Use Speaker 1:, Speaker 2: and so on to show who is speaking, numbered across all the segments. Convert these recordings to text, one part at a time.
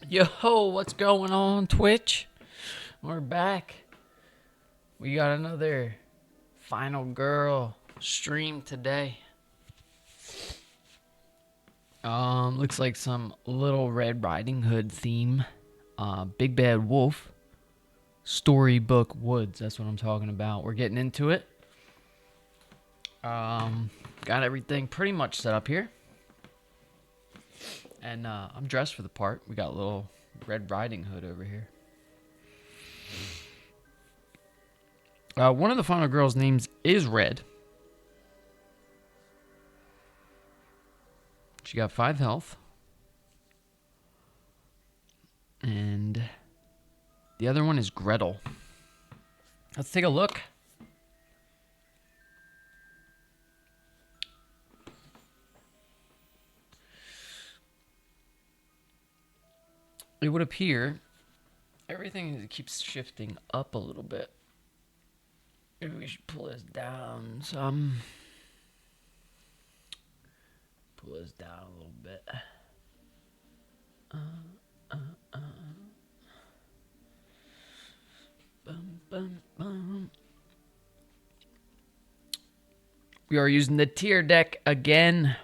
Speaker 1: Yo, what's going on, Twitch? We're back. We got another Final Girl stream today. Looks like some Little Red Riding Hood theme. Big Bad Wolf. Storybook Woods. That's what I'm talking about. We're getting into it. Got everything pretty much set up here. And I'm dressed for the part. We got a little Red Riding Hood over here. One of the final girls' names is Red. She got 5 health. And the other one is Gretel. Let's take a look. It would appear everything keeps shifting up a little bit. Maybe we should pull this down some. Pull this down a little bit. Bum, bum, bum. We are using the tier deck again.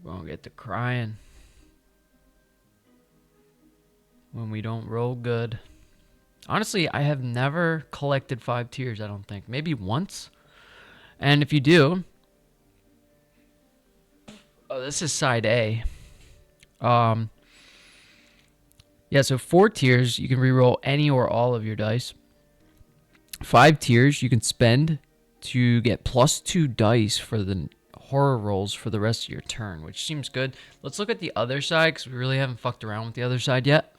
Speaker 1: We won't get to crying when we don't roll good. Honestly, I have never collected 5 tiers, I don't think. Maybe once. And if you do... Oh, this is side A. Yeah, so 4 tiers, you can reroll any or all of your dice. 5 tiers, you can spend to get +2 dice for the horror rolls for the rest of your turn, which seems good. Let's look at the other side, because we really haven't fucked around with the other side yet.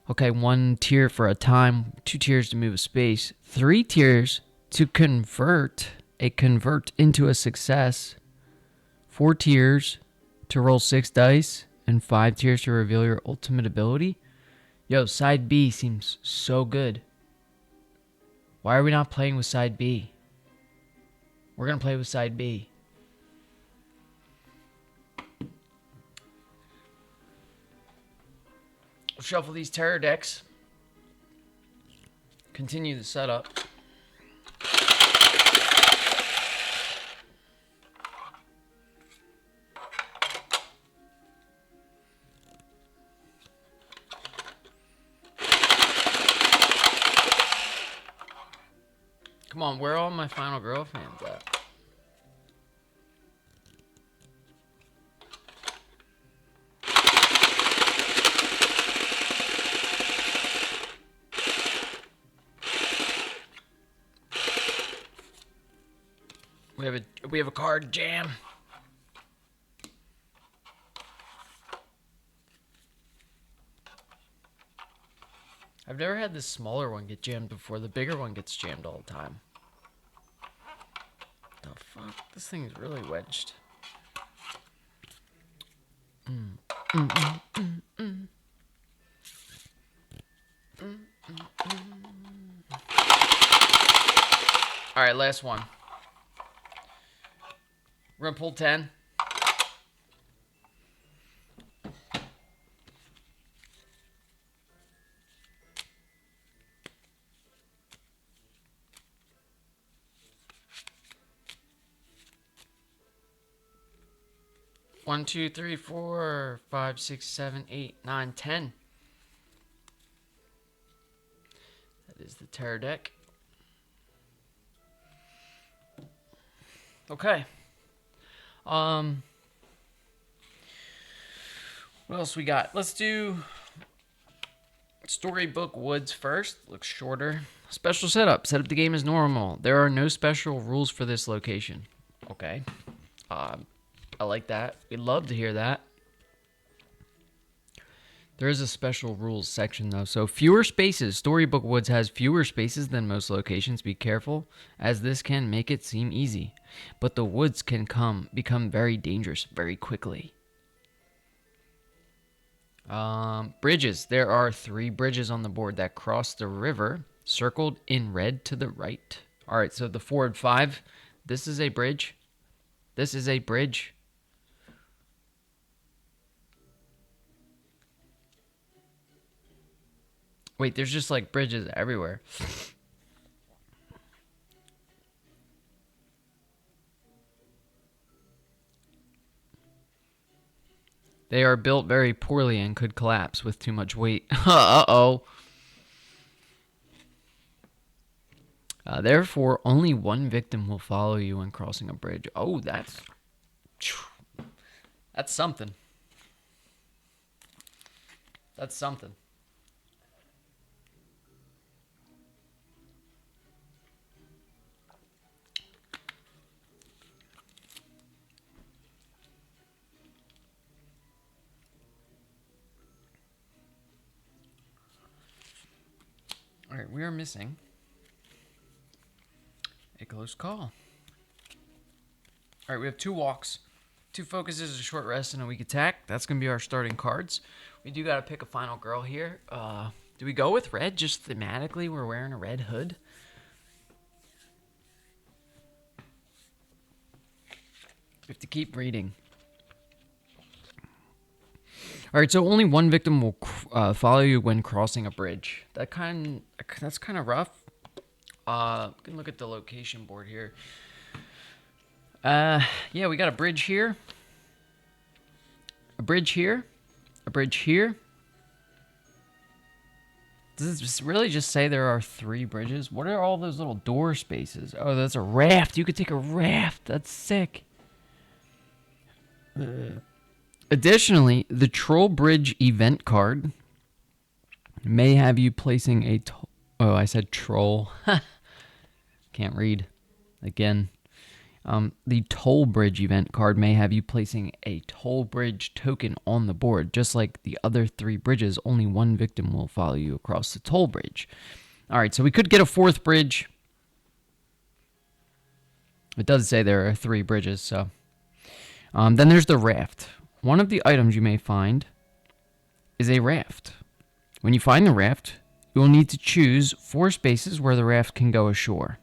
Speaker 1: Okay, 1 tier for a time, 2 tiers to move a space, 3 tiers to convert into a success, 4 tiers to roll 6 dice, and 5 tiers to reveal your ultimate ability. Yo, side B seems so good. Why are we not playing with side B? We're going to play with side B. Shuffle these terror decks. Continue the setup. Come on, where are all my final girl fans at? We have a card jam. I've never had this smaller one get jammed before. The bigger one gets jammed all the time. The fuck? This thing is really wedged. Alright, last one. We're gonna pull 10. One, two, three, 4, 5, 6, 7, 8, 9, 10. That is the terror deck. Okay. What else we got? Let's do Storybook Woods first. Looks shorter. Special setup. Set up the game as normal. There are no special rules for this location. Okay. I like that. We'd love to hear that. There is a special rules section, though. So, fewer spaces. Storybook Woods has fewer spaces than most locations. Be careful, as this can make it seem easy. But the woods can become very dangerous very quickly. Bridges. There are 3 bridges on the board that cross the river, circled in red to the right. All right, so the forward 5. This is a bridge. This is a bridge. Wait, there's just like bridges everywhere. They are built very poorly and could collapse with too much weight. Uh-oh. Therefore, only one victim will follow you when crossing a bridge. Oh, that's something. That's something. All right, we are missing a close call. All right, we have 2 walks, 2 focuses, a short rest, and a weak attack. That's going to be our starting cards. We do got to pick a final girl here. Do we go with red just thematically? We're wearing a red hood. We have to keep reading. All right, so only one victim will follow you when crossing a bridge. That's kind of rough. You can look at the location board here. Yeah, we got a bridge here, a bridge here, a bridge here. Does this really just say there are 3 bridges? What are all those little door spaces? Oh, that's a raft. You could take a raft. That's sick. Additionally, the Troll Bridge event card may have you placing a... Oh, I said troll. Can't read. Again. The Toll Bridge event card may have you placing a Toll Bridge token on the board. Just like the other 3 bridges, only one victim will follow you across the Toll Bridge. All right, so we could get a 4th bridge. It does say there are 3 bridges, so... then there's the raft. One of the items you may find is a raft. When you find the raft, you will need to choose 4 spaces where the raft can go ashore.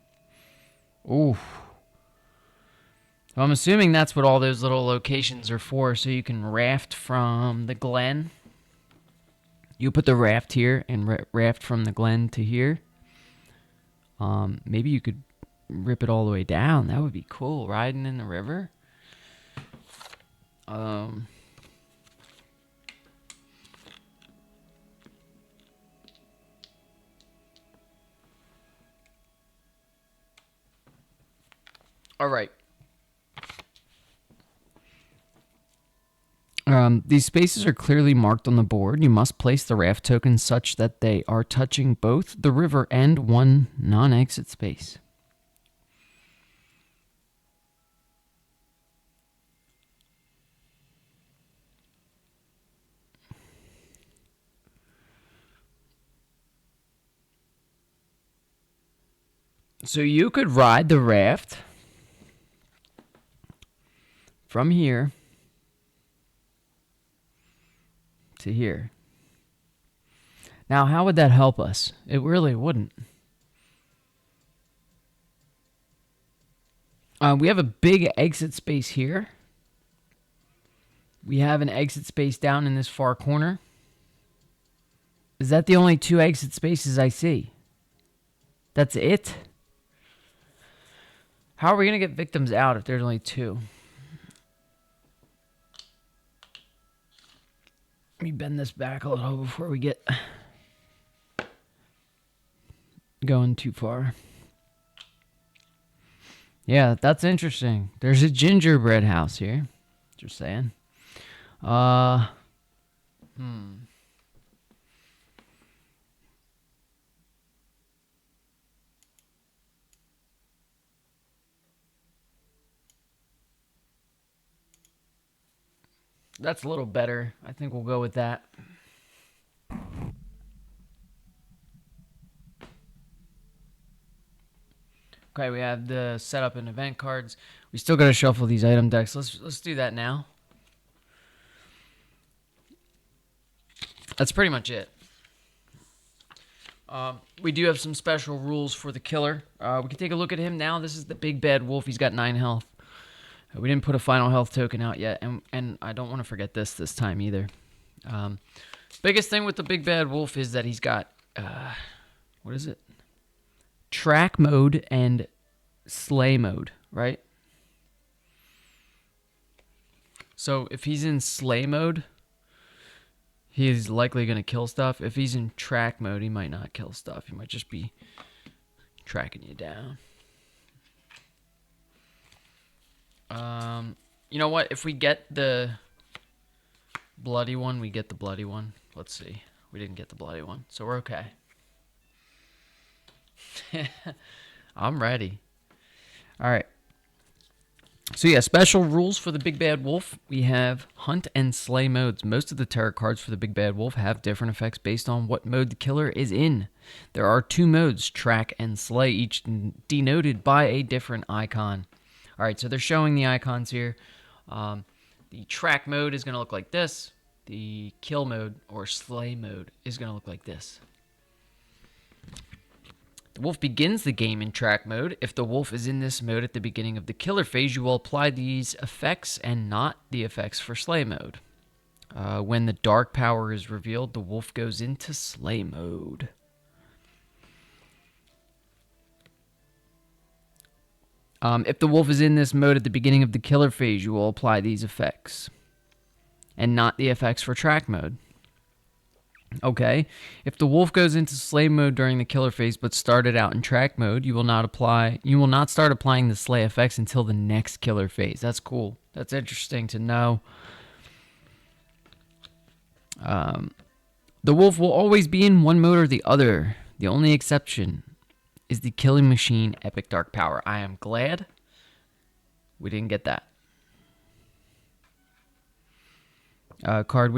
Speaker 1: Ooh. So I'm assuming that's what all those little locations are for, so you can raft from the glen. You put the raft here and raft from the glen to here. Maybe you could rip it all the way down. That would be cool, riding in the river. All right. These spaces are clearly marked on the board. You must place the raft tokens such that they are touching both the river and one non-exit space. So you could ride the raft from here to here. Now, how would that help us? It really wouldn't. We have a big exit space here. We have an exit space down in this far corner. Is that the only 2 exit spaces I see? That's it? How are we going to get victims out if there's only 2? Let me bend this back a little before we get going too far. Yeah, that's interesting. There's a gingerbread house here. Just saying. That's a little better. I think we'll go with that. Okay, we have the setup and event cards. We still got to shuffle these item decks. Let's do that now. That's pretty much it. We do have some special rules for the killer. We can take a look at him now. This is the big bad wolf. He's got 9 health. We didn't put a final health token out yet, and I don't want to forget this time either. Biggest thing with the big bad wolf is that he's got what is it? Track mode and slay mode, right? So if he's in slay mode, he's likely going to kill stuff. If he's in track mode, he might not kill stuff. He might just be tracking you down. You know what? If we get the bloody one, we get the bloody one. Let's see. We didn't get the bloody one, so we're okay. I'm ready. All right. So yeah, special rules for the Big Bad Wolf. We have hunt and slay modes. Most of the tarot cards for the Big Bad Wolf have different effects based on what mode the killer is in. There are 2 modes, track and slay, each denoted by a different icon. All right, so they're showing the icons here. The track mode is going to look like this. The kill mode or slay mode is going to look like this. The wolf begins the game in track mode. If the wolf is in this mode at the beginning of the killer phase, you will apply these effects and not the effects for slay mode. When the dark power is revealed, the wolf goes into slay mode. If the wolf is in this mode at the beginning of the killer phase, you will apply these effects and not the effects for track mode. Okay, if the wolf goes into slay mode during the killer phase but started out in track mode, you will not start applying the slay effects until the next killer phase. That's cool. That's interesting to know. The wolf will always be in one mode or the other. The only exception is the Killing Machine Epic Dark Power. I am glad we didn't get that. Card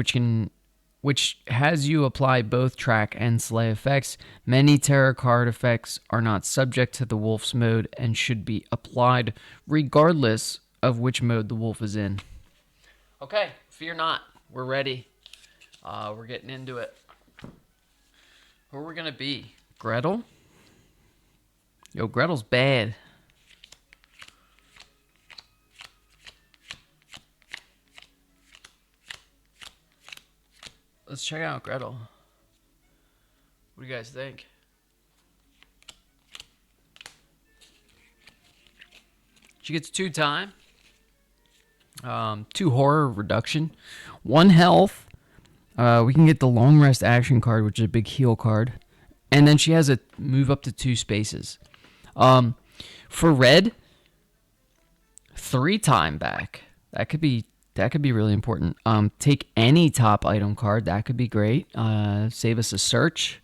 Speaker 1: which has you apply both track and slay effects. Many tarot card effects are not subject to the wolf's mode and should be applied regardless of which mode the wolf is in. Okay, fear not. We're ready. We're getting into it. Who are we going to be? Gretel? Yo, Gretel's bad. Let's check out Gretel. What do you guys think? She gets 2 time, 2 horror reduction, 1 health. We can get the long rest action card, which is a big heal card, and then she has a move up to 2 spaces. For red, 3 time back. That could be really important. Take any top item card. That could be great. Save us a search.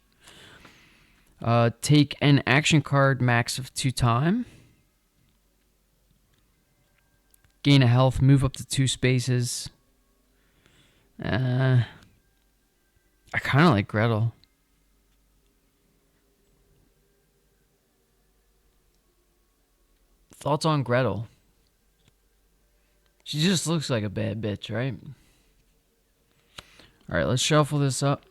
Speaker 1: Take an action card max of 2 time. Gain a health. Move up to 2 spaces. I kind of like Gretel. Thoughts on Gretel? She just looks like a bad bitch, right? All right, let's shuffle this up.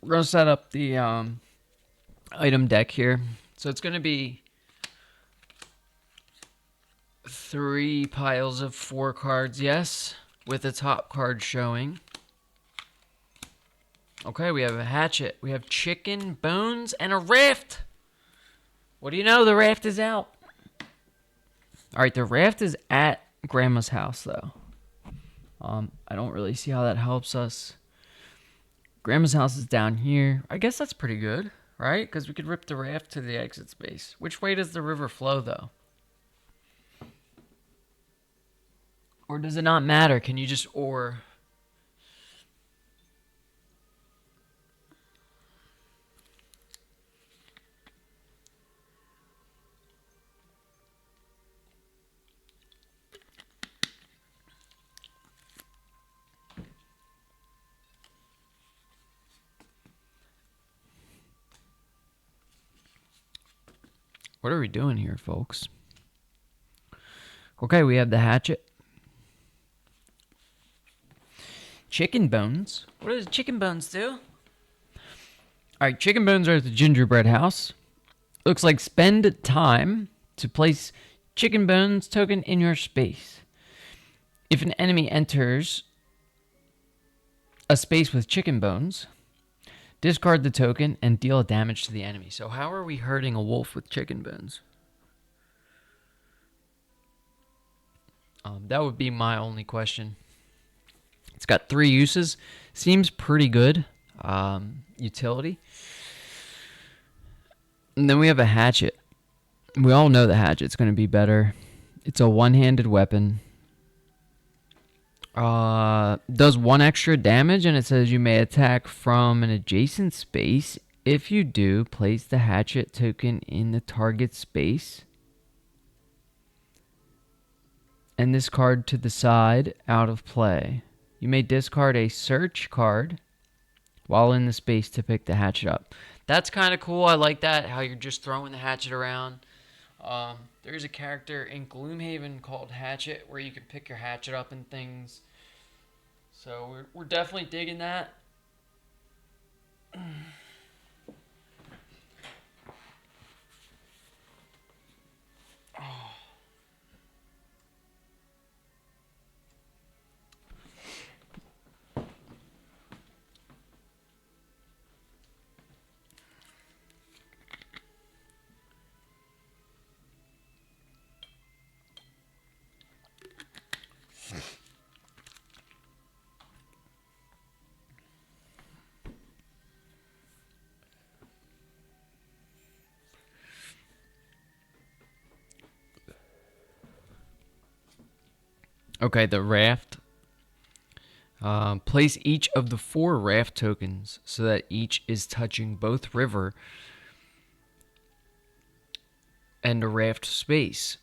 Speaker 1: We're going to set up the item deck here. So it's going to be 3 piles of 4 cards, yes, with the top card showing. Okay, we have a hatchet. We have chicken, bones, and a raft. What do you know? The raft is out. All right, the raft is at Grandma's house, though. I don't really see how that helps us. Grandma's house is down here. I guess that's pretty good, right? Because we could rip the raft to the exit space. Which way does the river flow, though? Or does it not matter? Can you just or? What are we doing here, folks? Okay, we have the hatchet. Chicken bones. What does chicken bones do? Alright, chicken bones are at the gingerbread house. Looks like spend time to place chicken bones token in your space. If an enemy enters a space with chicken bones, discard the token and deal damage to the enemy. So how are we hurting a wolf with chicken bones? That would be my only question. It's got 3 uses. Seems pretty good. Utility. And then we have a hatchet. We all know the hatchet's going to be better. It's a one-handed weapon. Does 1 extra damage, and it says you may attack from an adjacent space. If you do, place the hatchet token in the target space. And this card to the side, out of play. You may discard a search card while in the space to pick the hatchet up. That's kind of cool. I like that, how you're just throwing the hatchet around. There's a character in Gloomhaven called Hatchet where you can pick your hatchet up and things. So we're definitely digging that. Okay, the raft. Place each of the 4 raft tokens so that each is touching both river and a raft space.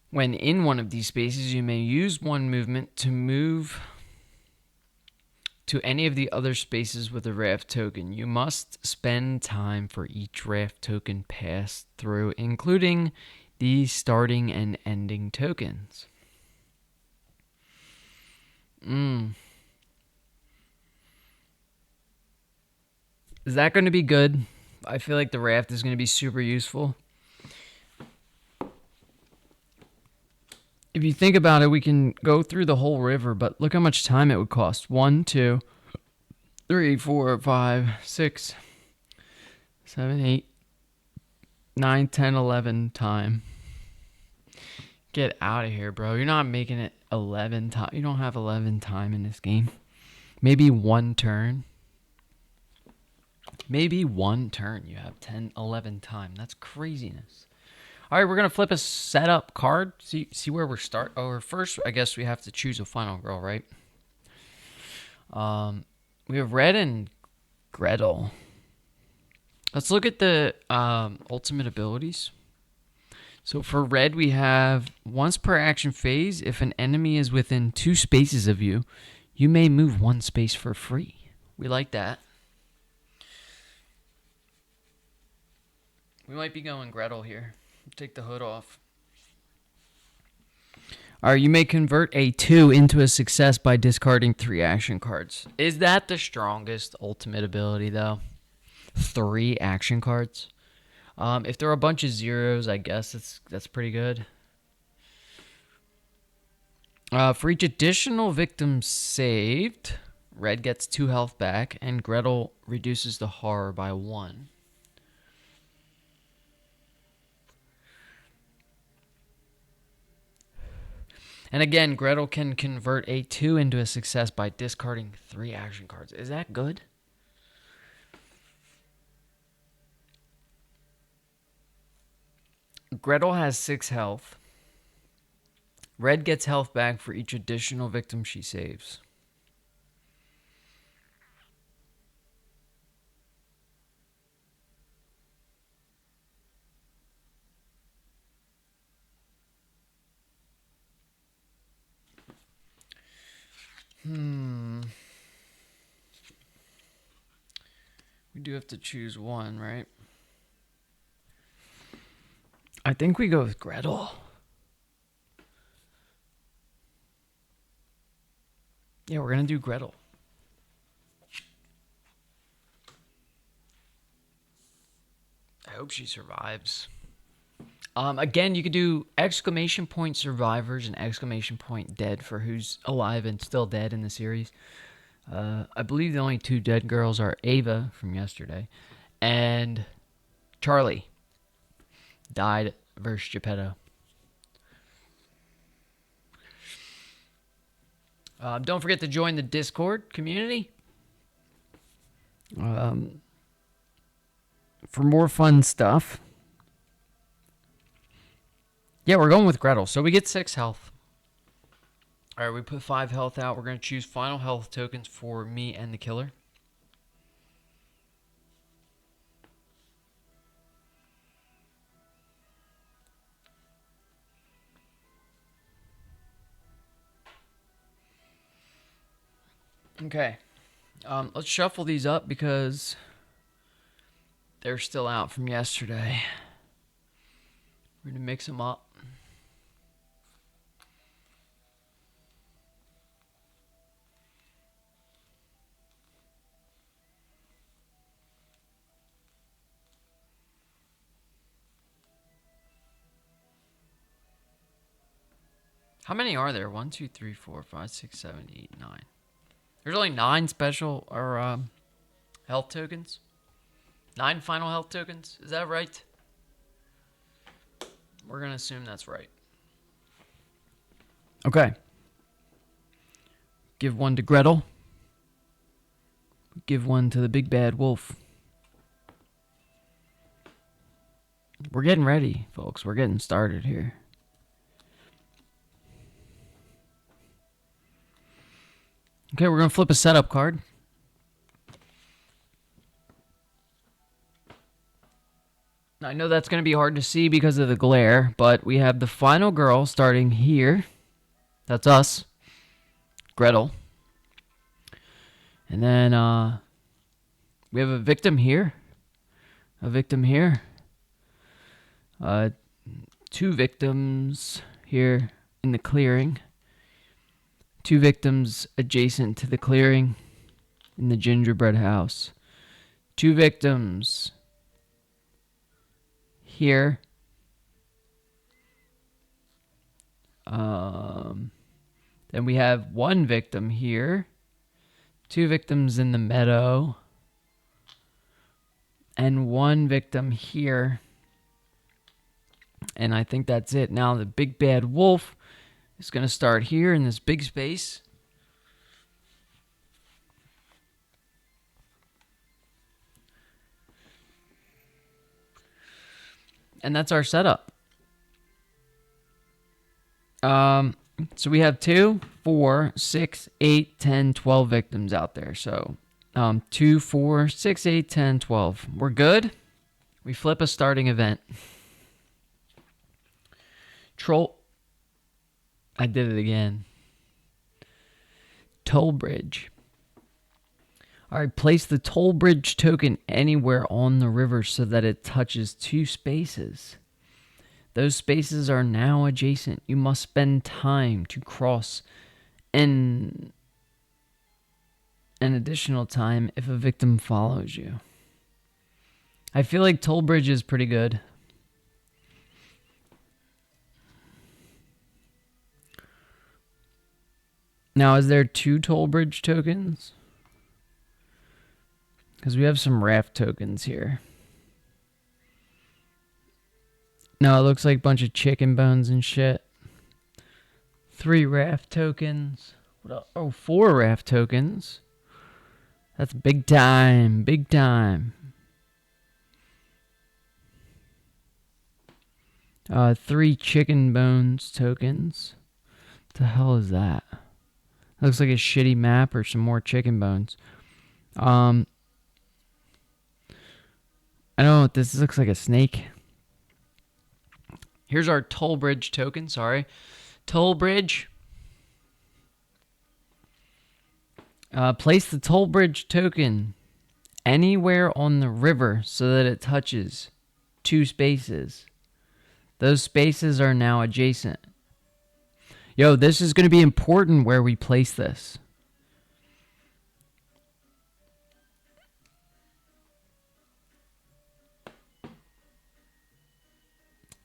Speaker 1: When in one of these spaces, you may use 1 movement to move to any of the other spaces with a raft token. You must spend time for each raft token passed through, including the starting and ending tokens. Is that going to be good? I feel like the raft is going to be super useful. If you think about it, we can go through the whole river, but look how much time it would cost. 1, 2, 3, 4, 5, 6, 7, 8, 9, 10, 11 time. Get out of here, bro. You're not making it 11 time. You don't have 11 time in this game. Maybe 1 turn. Maybe 1 turn you have 10, 11 time. That's craziness. All right, we're going to flip a setup card. See where we're start. Or first, I guess we have to choose a final girl, right? We have Red and Gretel. Let's look at the ultimate abilities. So for Red, we have once per action phase, if an enemy is within 2 spaces of you, you may move 1 space for free. We like that. We might be going Gretel here. Take the hood off. Alright, you may convert a 2 into a success by discarding 3 action cards. Is that the strongest ultimate ability, though? 3 action cards? If there are a bunch of zeros, I guess that's pretty good. For each additional victim saved, Red gets 2 health back, and Gretel reduces the horror by 1. And again, Gretel can convert a 2 into a success by discarding 3 action cards. Is that good? Gretel has 6 health. Red gets health back for each additional victim she saves. We do have to choose one, right? I think we go with Gretel. Yeah, we're going to do Gretel. I hope she survives. Again, you could do exclamation point survivors and exclamation point dead for who's alive and still dead in the series. I believe the only 2 dead girls are Ava from yesterday and Charlie died versus Geppetto. Don't forget to join the Discord community for more fun stuff. Yeah, we're going with Gretel. So we get 6 health. All right, we put 5 health out. We're going to choose final health tokens for me and the killer. Okay. Let's shuffle these up because they're still out from yesterday. We're going to mix them up. How many are there? 1, 2, 3, 4, 5, 6, 7, 8, 9. There's only 9 special or health tokens. 9 final health tokens. Is that right? We're going to assume that's right. Okay. Give 1 to Gretel. Give 1 to the big bad wolf. We're getting ready, folks. We're getting started here. Okay, we're going to flip a setup card. I know that's going to be hard to see because of the glare, but we have the final girl starting here. That's us. Gretel. And then we have a victim here. A victim here. 2 victims here in the clearing. 2 victims adjacent to the clearing in the gingerbread house. 2 victims here. Then we have 1 victim here. 2 victims in the meadow. And 1 victim here. And I think that's it. Now the big bad wolf is going to start here in this big space. And that's our setup. So we have 2, 4, 6, 8, 10, 12 victims out there. So 2, 4, 6, 8, 10, 12. We're good. We flip a starting event. Troll. I did it again. Toll bridge. All right, place the toll bridge token anywhere on the river so that it touches 2 spaces. Those spaces are now adjacent. You must spend time to cross an additional time if a victim follows you. I feel like toll bridge is pretty good. Now, is there 2 toll bridge tokens? Because we have some raft tokens here. No, it looks like a bunch of chicken bones and shit. 3 raft tokens. What else? Oh, 4 raft tokens. That's big time. Big time. 3 chicken bones tokens. What the hell is that? Looks like a shitty map or some more chicken bones. I don't know what this looks like. A snake. Here's our toll bridge token. Sorry. Toll bridge. Place the toll bridge token anywhere on the river so that it touches 2 spaces. Those spaces are now adjacent. Yo, this is going to be important where we place this.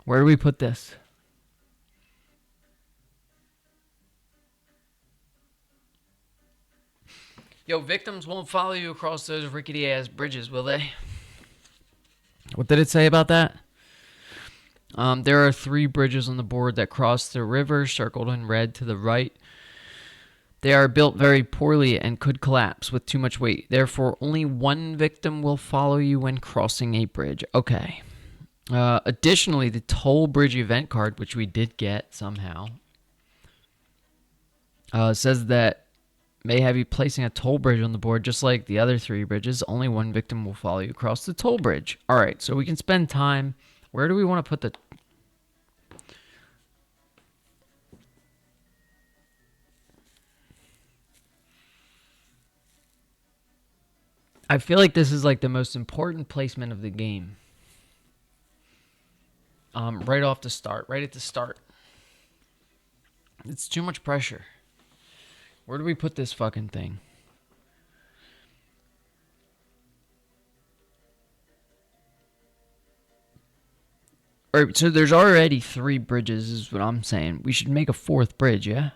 Speaker 1: Where do we put this? Yo, victims won't follow you across those rickety-ass bridges, will they? What did it say about that? There are 3 bridges on the board that cross the river, circled in red to the right. They are built very poorly and could collapse with too much weight. Therefore, only 1 victim will follow you when crossing a bridge. Okay. Additionally, the toll bridge event card, which we did get somehow, says that may have you placing a toll bridge on the board just like the other 3 bridges. Only 1 victim will follow you across the toll bridge. All right, so we can spend time. Where do we want to put the... I feel like this is like the most important placement of the game. Right off the start, right at the start. It's too much pressure. Where do we put this fucking thing? All right, so there's already 3 bridges is what I'm saying. We should make a 4th bridge, yeah?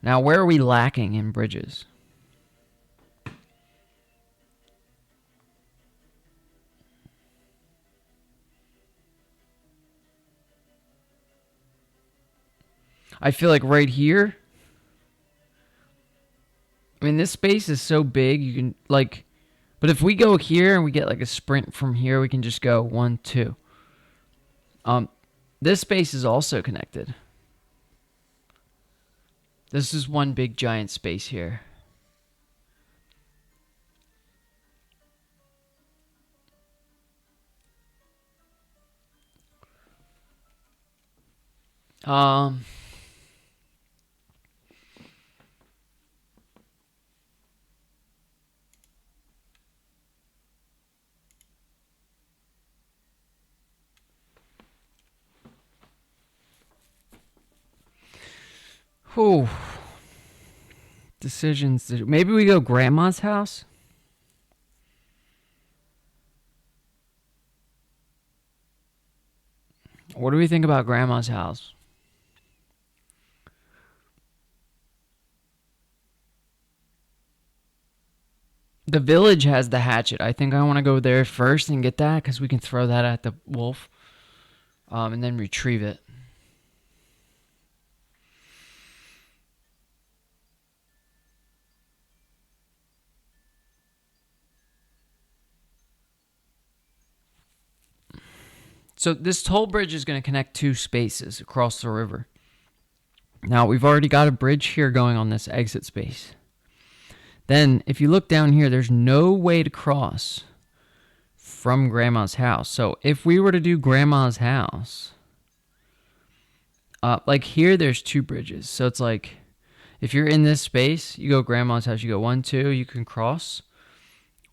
Speaker 1: Now, where are we lacking in bridges? I feel like right here. I mean, this space is so big, you can, like... But if we go here and we get, like, a sprint from here, we can just go 1, 2. This space is also connected. This is one big giant space here. Whew. Decisions. Maybe we go grandma's house? What do we think about grandma's house? The village has the hatchet. I think I want to go there first and get that because we can throw that at the wolf and then retrieve it. So this toll bridge is going to connect 2 spaces across the river. Now, we've already got a bridge here going on this exit space. Then, if you look down here, there's no way to cross from Grandma's house. So, if we were to do Grandma's house, like here, there's 2 bridges. So, it's like, if you're in this space, you go Grandma's house, you go 1, 2, you can cross.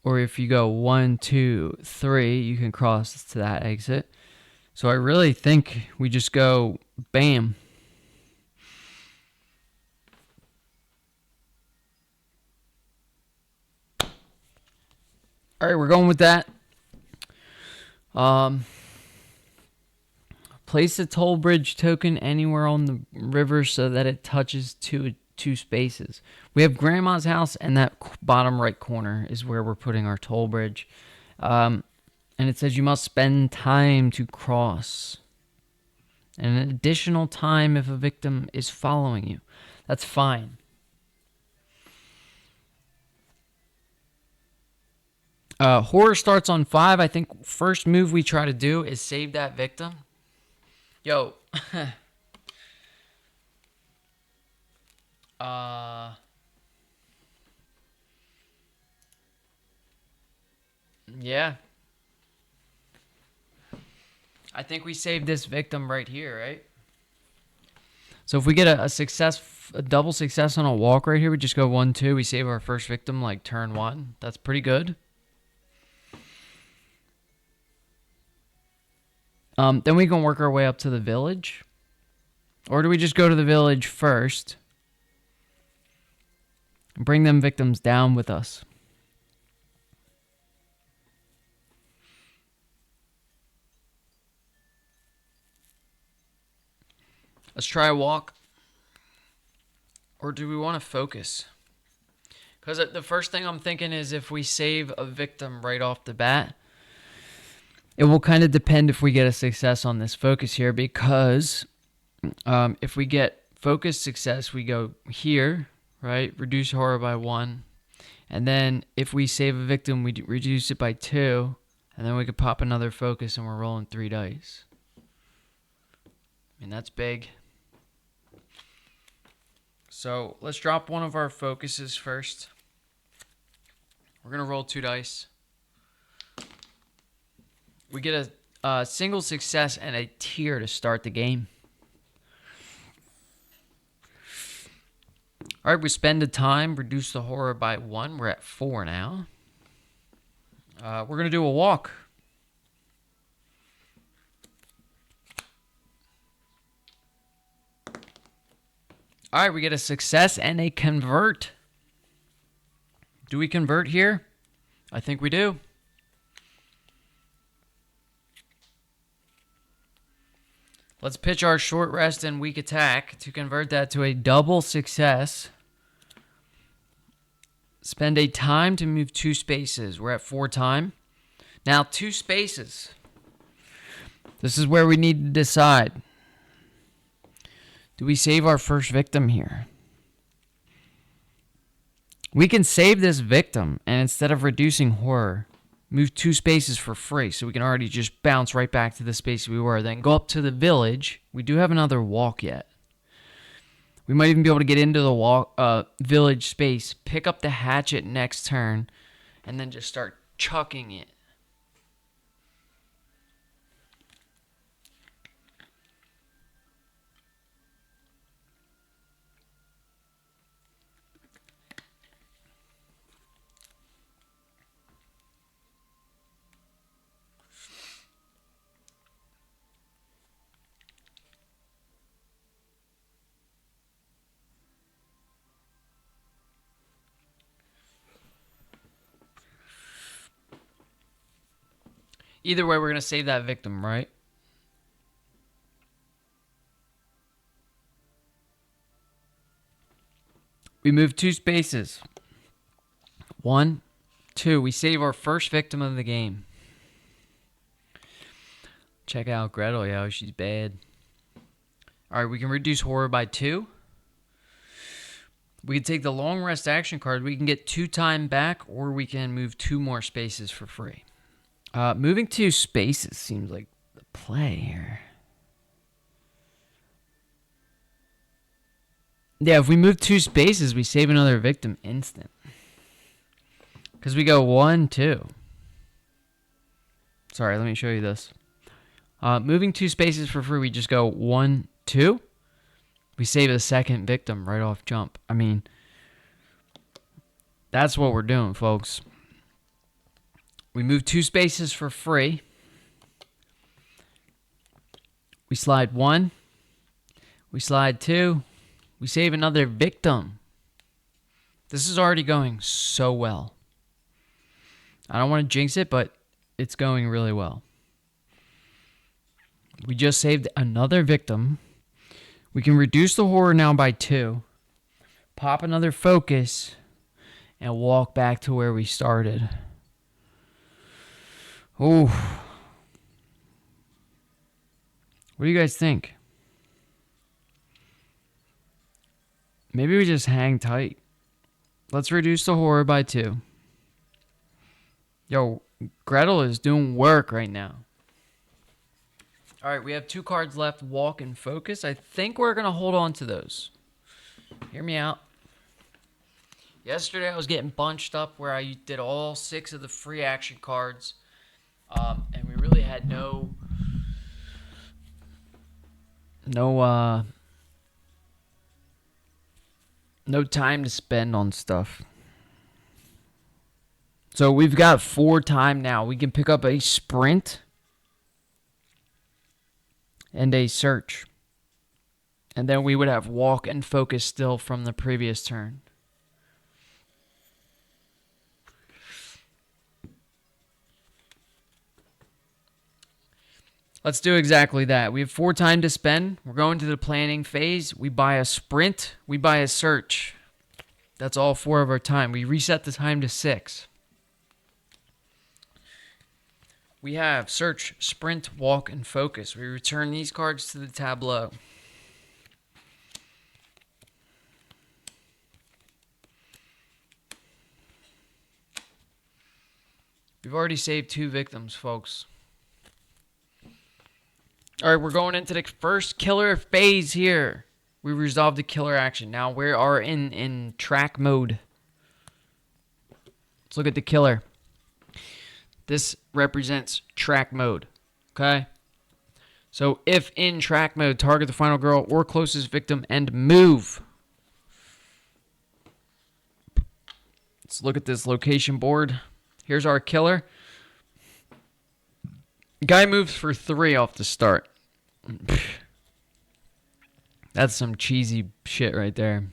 Speaker 1: Or if you go 1, 2, 3, you can cross to that exit. So, I really think we just go bam. All right, we're going with that. Place a toll bridge token anywhere on the river so that it touches two spaces. We have Grandma's house, and that bottom right corner is where we're putting our toll bridge. And it says you must spend time to cross. And an additional time if a victim is following you. That's fine. Horror starts on 5. I think first move we try to do is save that victim. Yo. Yeah. I think we save this victim right here, right? So if we get a double success on a walk right here, we just go 1, 2. We save our first victim like turn 1. That's pretty good. Then we can work our way up to the village. Or do we just go to the village first and bring them victims down with us? Let's try a walk. Or do we want to focus? Because the first thing I'm thinking is if we save a victim right off the bat, it will kind of depend if we get a success on this focus here, because if we get focus success, we go here, right? Reduce horror by 1. And then if we save a victim, we reduce it by 2. And then we could pop another focus and we're rolling 3 dice. I mean, that's big. So let's drop one of our focuses first. We're going to roll 2 dice. We get a single success and a tier to start the game. All right, we spend the time, reduce the horror by 1. We're at 4 now. We're going to do a walk. All right, we get a success and a convert. Do we convert here? I think we do. Let's pitch our short rest and weak attack to convert that to a double success. Spend a time to move 2 spaces. We're at 4 time. Now 2 spaces. This is where we need to decide. Do we save our first victim here? We can save this victim, and instead of reducing horror, move 2 spaces for free, so we can already just bounce right back to the space we were. Then go up to the village. We do have another walk yet. We might even be able to get into the village space, pick up the hatchet next turn, and then just start chucking it. Either way, we're going to save that victim, right? We move 2 spaces. 1, 2. We save our first victim of the game. Check out Gretel, yo. She's bad. All right, we can reduce horror by 2. We can take the long rest action card. We can get 2 time back, or we can move 2 more spaces for free. Moving 2 spaces seems like the play here. Yeah, if we move 2 spaces, we save another victim instant. Because we go 1, 2. Sorry, let me show you this. Moving 2 spaces for free, we just go 1, 2. We save a second victim right off jump. I mean, that's what we're doing, folks. We move 2 spaces for free. We slide 1. We slide 2. We save another victim. This is already going so well. I don't want to jinx it, but it's going really well. We just saved another victim. We can reduce the horror now by 2. Pop another focus. And walk back to where we started. Ooh. What do you guys think? Maybe we just hang tight. Let's reduce the horror by 2. Yo, Gretel is doing work right now. All right, we have 2 cards left, walk and focus. I think we're going to hold on to those. Hear me out. Yesterday I was getting bunched up where I did all 6 of the free action cards. And we really had no time to spend on stuff. So we've got 4 time now. We can pick up a sprint and a search. And then we would have walk and focus still from the previous turn. Let's do exactly that. We have 4 time to spend. We're going to the planning phase. We buy a sprint. We buy a search. That's all 4 of our time. We reset the time to 6. We have search, sprint, walk, and focus. We return these cards to the tableau. We've already saved 2 victims, folks. All right, we're going into the first killer phase here. We resolved the killer action. Now we are in track mode. Let's look at the killer. This represents track mode, okay? So if in track mode, target the final girl or closest victim and move. Let's look at this location board. Here's our killer. Guy moves for 3 off the start. That's some cheesy shit right there.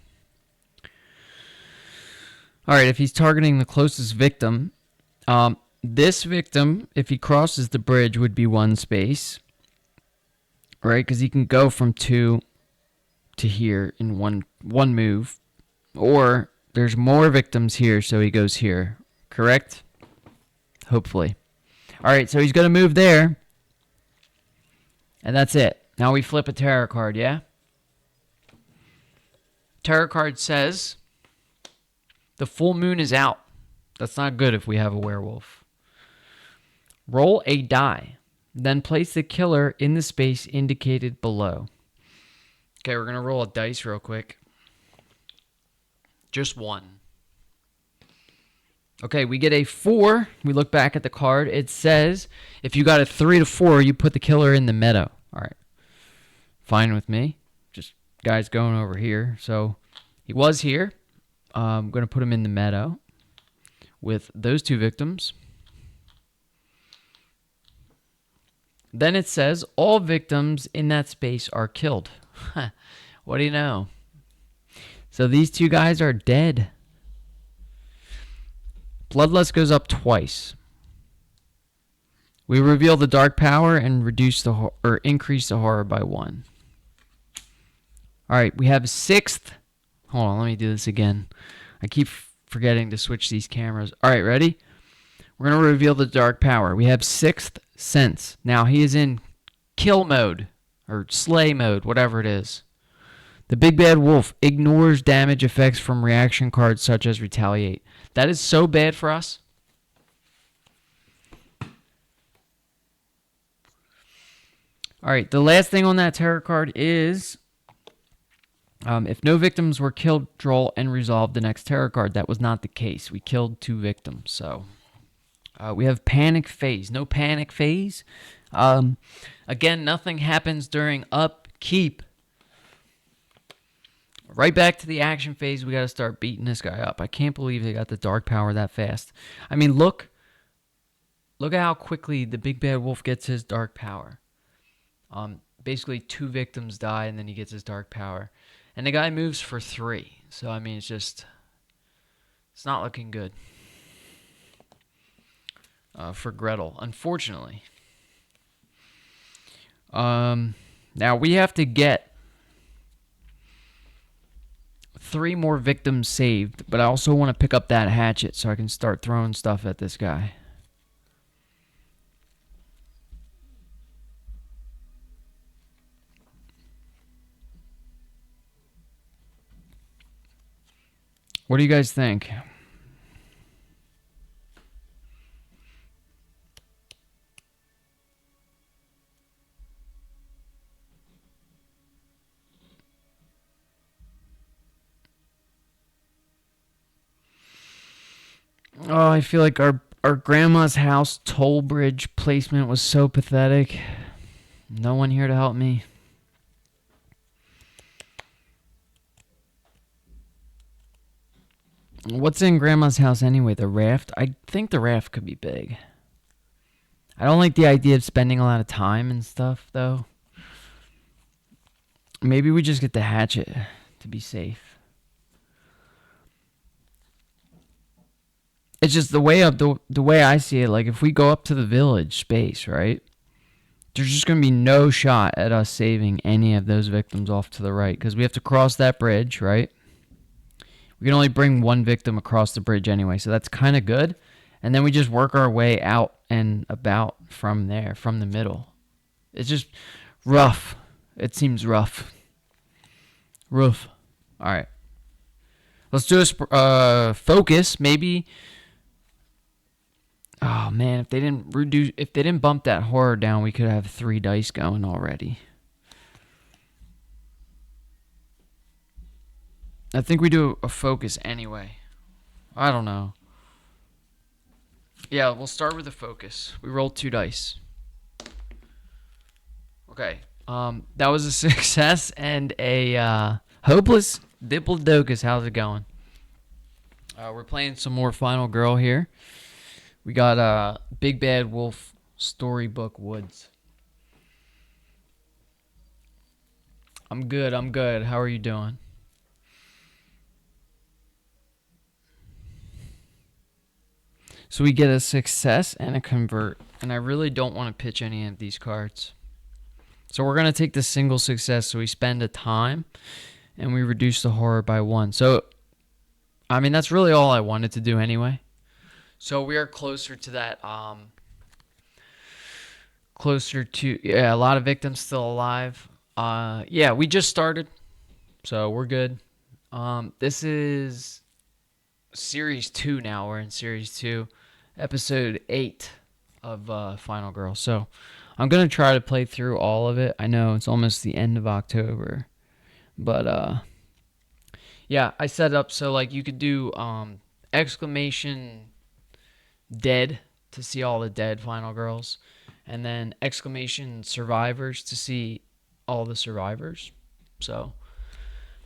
Speaker 1: All right, if he's targeting the closest victim, this victim, if he crosses the bridge, would be 1 space, right? Because he can go from 2 to here in one move, or there's more victims here, so he goes here. Correct? Hopefully. All right, so he's going to move there. And that's it. Now we flip a tarot card, yeah? Tarot card says, the full moon is out. That's not good if we have a werewolf. Roll a die. Then place the killer in the space indicated below. Okay, we're going to roll a dice real quick. Just 1. Okay, we get a 4. We look back at the card. It says, if you got a 3 to 4, you put the killer in the meadow. All right. Fine with me. Just guys going over here. So he was here. I'm going to put him in the meadow with those 2 victims. Then it says, all victims in that space are killed. What do you know? So these 2 guys are dead. Bloodlust goes up twice. We reveal the dark power and increase the horror by 1. All right, we have 6th. Hold on, let me do this again. I keep forgetting to switch these cameras. All right, ready? We're going to reveal the dark power. We have 6th sense. Now he is in kill mode or slay mode, whatever it is. The big bad wolf ignores damage effects from reaction cards such as retaliate. That is so bad for us. All right, the last thing on that tarot card is if no victims were killed, draw and resolve the next tarot card. That was not the case. We killed 2 victims. So we have panic phase. No panic phase. Again, nothing happens during upkeep. Right back to the action phase. We got to start beating this guy up. I can't believe they got the dark power that fast. I mean, look at how quickly the big bad wolf gets his dark power. Basically 2 victims die and then he gets his dark power. And the guy moves for 3. So, I mean, it's not looking good for Gretel, unfortunately. Now, we have to get 3 more victims saved, but I also want to pick up that hatchet so I can start throwing stuff at this guy. What do you guys think? Oh, I feel like our grandma's house toll bridge placement was so pathetic. No one here to help me. What's in grandma's house anyway? The raft? I think the raft could be big. I don't like the idea of spending a lot of time and stuff, though. Maybe we just get the hatchet to be safe. It's just the way I see it. Like, if we go up to the village space, right? There's just going to be no shot at us saving any of those victims off to the right because we have to cross that bridge, right? We can only bring one victim across the bridge anyway, so that's kind of good. And then we just work our way out and about from there, from the middle. It's just rough. It seems rough. Rough. All right. Let's do a focus. Maybe. Oh man, if they didn't bump that horror down, we could have 3 dice going already. I think we do a focus anyway. I don't know. Yeah, we'll start with a focus. We rolled 2 dice. Okay. That was a success and a hopeless diplodocus. How's it going? We're playing some more Final Girl here. We got Big Bad Wolf Storybook Woods. I'm good. How are you doing? So we get a success and a convert. And I really don't want to pitch any of these cards. So we're going to take the single success. So we spend a time and we reduce the horror by 1. So, I mean, that's really all I wanted to do anyway. So we are closer to that, a lot of victims still alive. Yeah, we just started, so we're good. This is series 2 now. We're in series 2, episode 8 of Final Girl. So I'm going to try to play through all of it. I know it's almost the end of October, but yeah, I set up so like you could do exclamation dead to see all the dead Final Girls, and then exclamation survivors to see all the survivors. So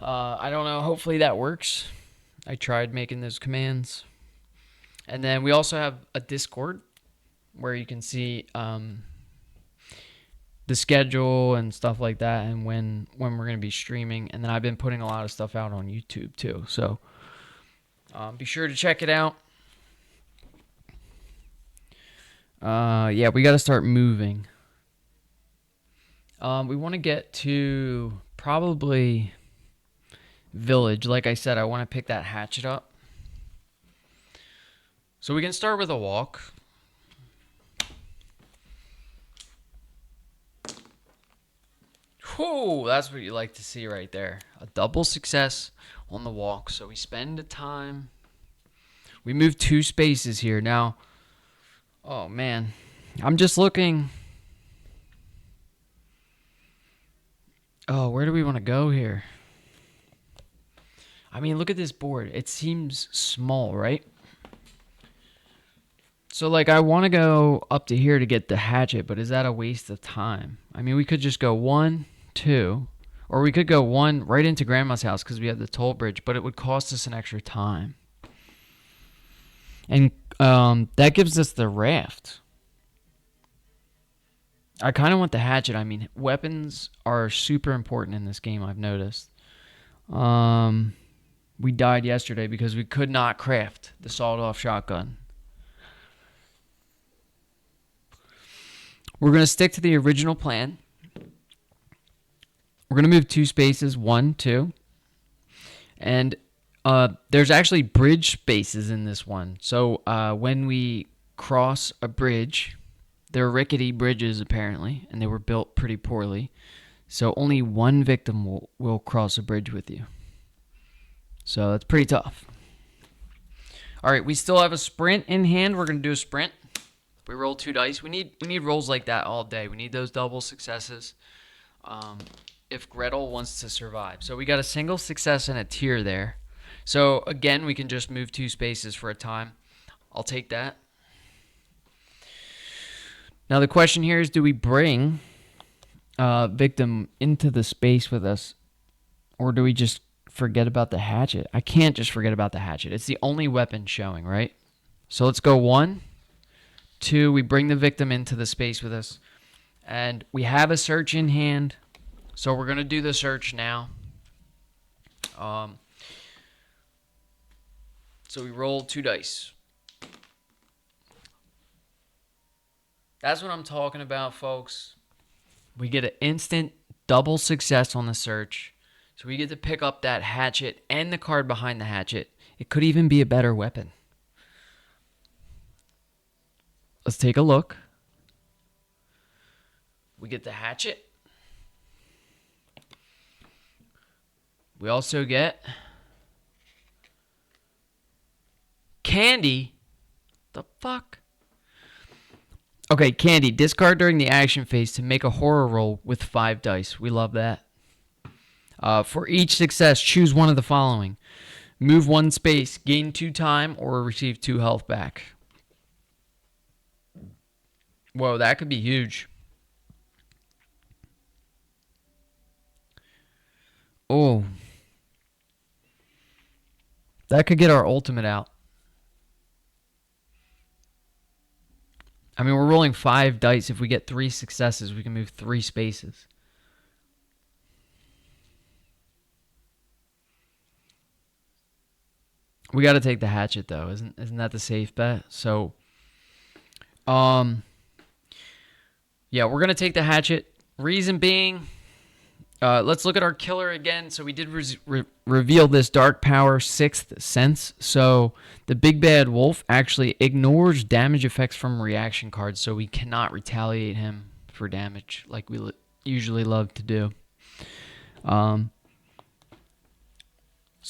Speaker 1: I don't know, hopefully that works. I tried making those commands. And then we also have a Discord where you can see the schedule and stuff like that, and when we're going to be streaming. And then I've been putting a lot of stuff out on YouTube too, so be sure to check it out. Yeah, we got to start moving. We want to get to probably village. Like I said, I want to pick that hatchet up. So we can start with a walk. Whoa, that's what you like to see right there. A double success on the walk. So we spend the time. We move 2 spaces here. Now, oh man, I'm just looking. Oh, where do we want to go here? I mean, look at this board. It seems small, right? So, like, I want to go up to here to get the hatchet, but is that a waste of time? I mean, we could just go 1, 2, or we could go 1 right into Grandma's house because we have the toll bridge, but it would cost us an extra time. And that gives us the raft. I kind of want the hatchet. I mean, weapons are super important in this game, I've noticed. We died yesterday because we could not craft the sawed-off shotgun. We're going to stick to the original plan. We're going to move 2 spaces, 1, 2. And there's actually bridge spaces in this one. So when we cross a bridge, they're rickety bridges apparently, and they were built pretty poorly. So only 1 victim will cross a bridge with you. So that's pretty tough. All right, we still have a sprint in hand. We're going to do a sprint. We roll 2 dice. We need rolls like that all day. We need those double successes if Gretel wants to survive. So we got a single success and a tier there. So again, we can just move 2 spaces for a time. I'll take that. Now the question here is, do we bring victim into the space with us, or do we just forget about the hatchet? I can't just forget about the hatchet. It's the only weapon showing, right? So let's go 1, 2, we bring the victim into the space with us. And we have a search in hand. So we're going to do the search now. So we roll 2 dice. That's what I'm talking about, folks. We get an instant double success on the search. So we get to pick up that hatchet and the card behind the hatchet. It could even be a better weapon. Let's take a look. We get the hatchet. We also get candy. The fuck? Okay, candy. Discard during the action phase to make a horror roll with 5 dice. We love that. For each success, choose one of the following. Move 1 space, gain 2 time, or receive 2 health back. Whoa, that could be huge. Oh. That could get our ultimate out. I mean, we're rolling 5 dice. If we get 3 successes, we can move 3 spaces. We got to take the hatchet, though. Isn't that the safe bet? So, yeah, we're going to take the hatchet. Reason being, let's look at our killer again. So we did reveal this dark power, 6th sense. So the big bad wolf actually ignores damage effects from reaction cards, so we cannot retaliate him for damage like we usually love to do. So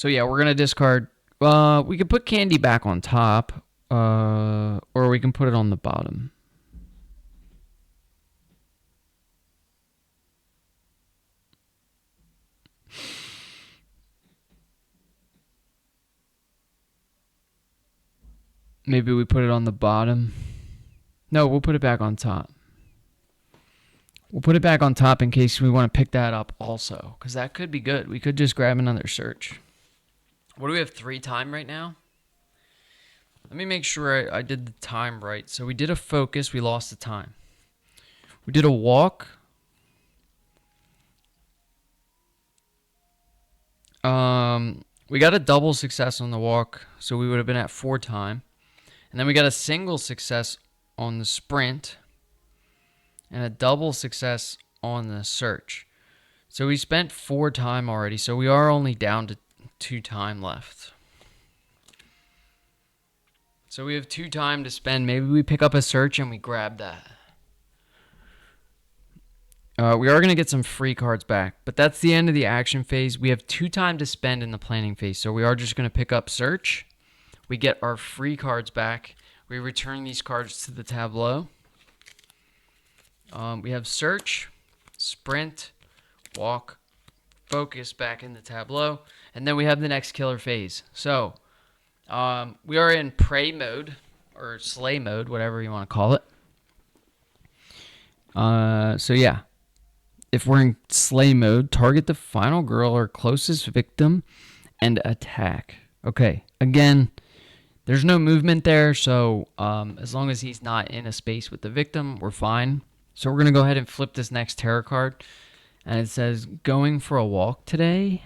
Speaker 1: yeah, we're gonna discard. We could put candy back on top, or we can put it on the bottom. Maybe we put it on the bottom. No, we'll put it back on top. We'll put it back on top in case we want to pick that up also, because that could be good. We could just grab another search. What do we have 3 time right now? Let me make sure I did the time right. So we did a focus. We lost the time. We did a walk. We got a double success on the walk, so we would have been at 4 time. And then we got a single success on the sprint and a double success on the search. So we spent 4 time already, so we are only down to 2 time left. So we have 2 time to spend. Maybe we pick up a search and we grab that. We are going to get some free cards back, but that's the end of the action phase. We have 2 time to spend in the planning phase, so we are just going to pick up search. We get our free cards back. We return these cards to the tableau. We have search, sprint, walk, focus back in the tableau. And then we have the next killer phase. So we are in prey mode, or slay mode, whatever you want to call it. So yeah. If we're in slay mode, target the final girl or closest victim and attack. Okay, again, there's no movement there, so as long as he's not in a space with the victim, we're fine. So we're going to go ahead and flip this next tarot card. And it says, going for a walk today.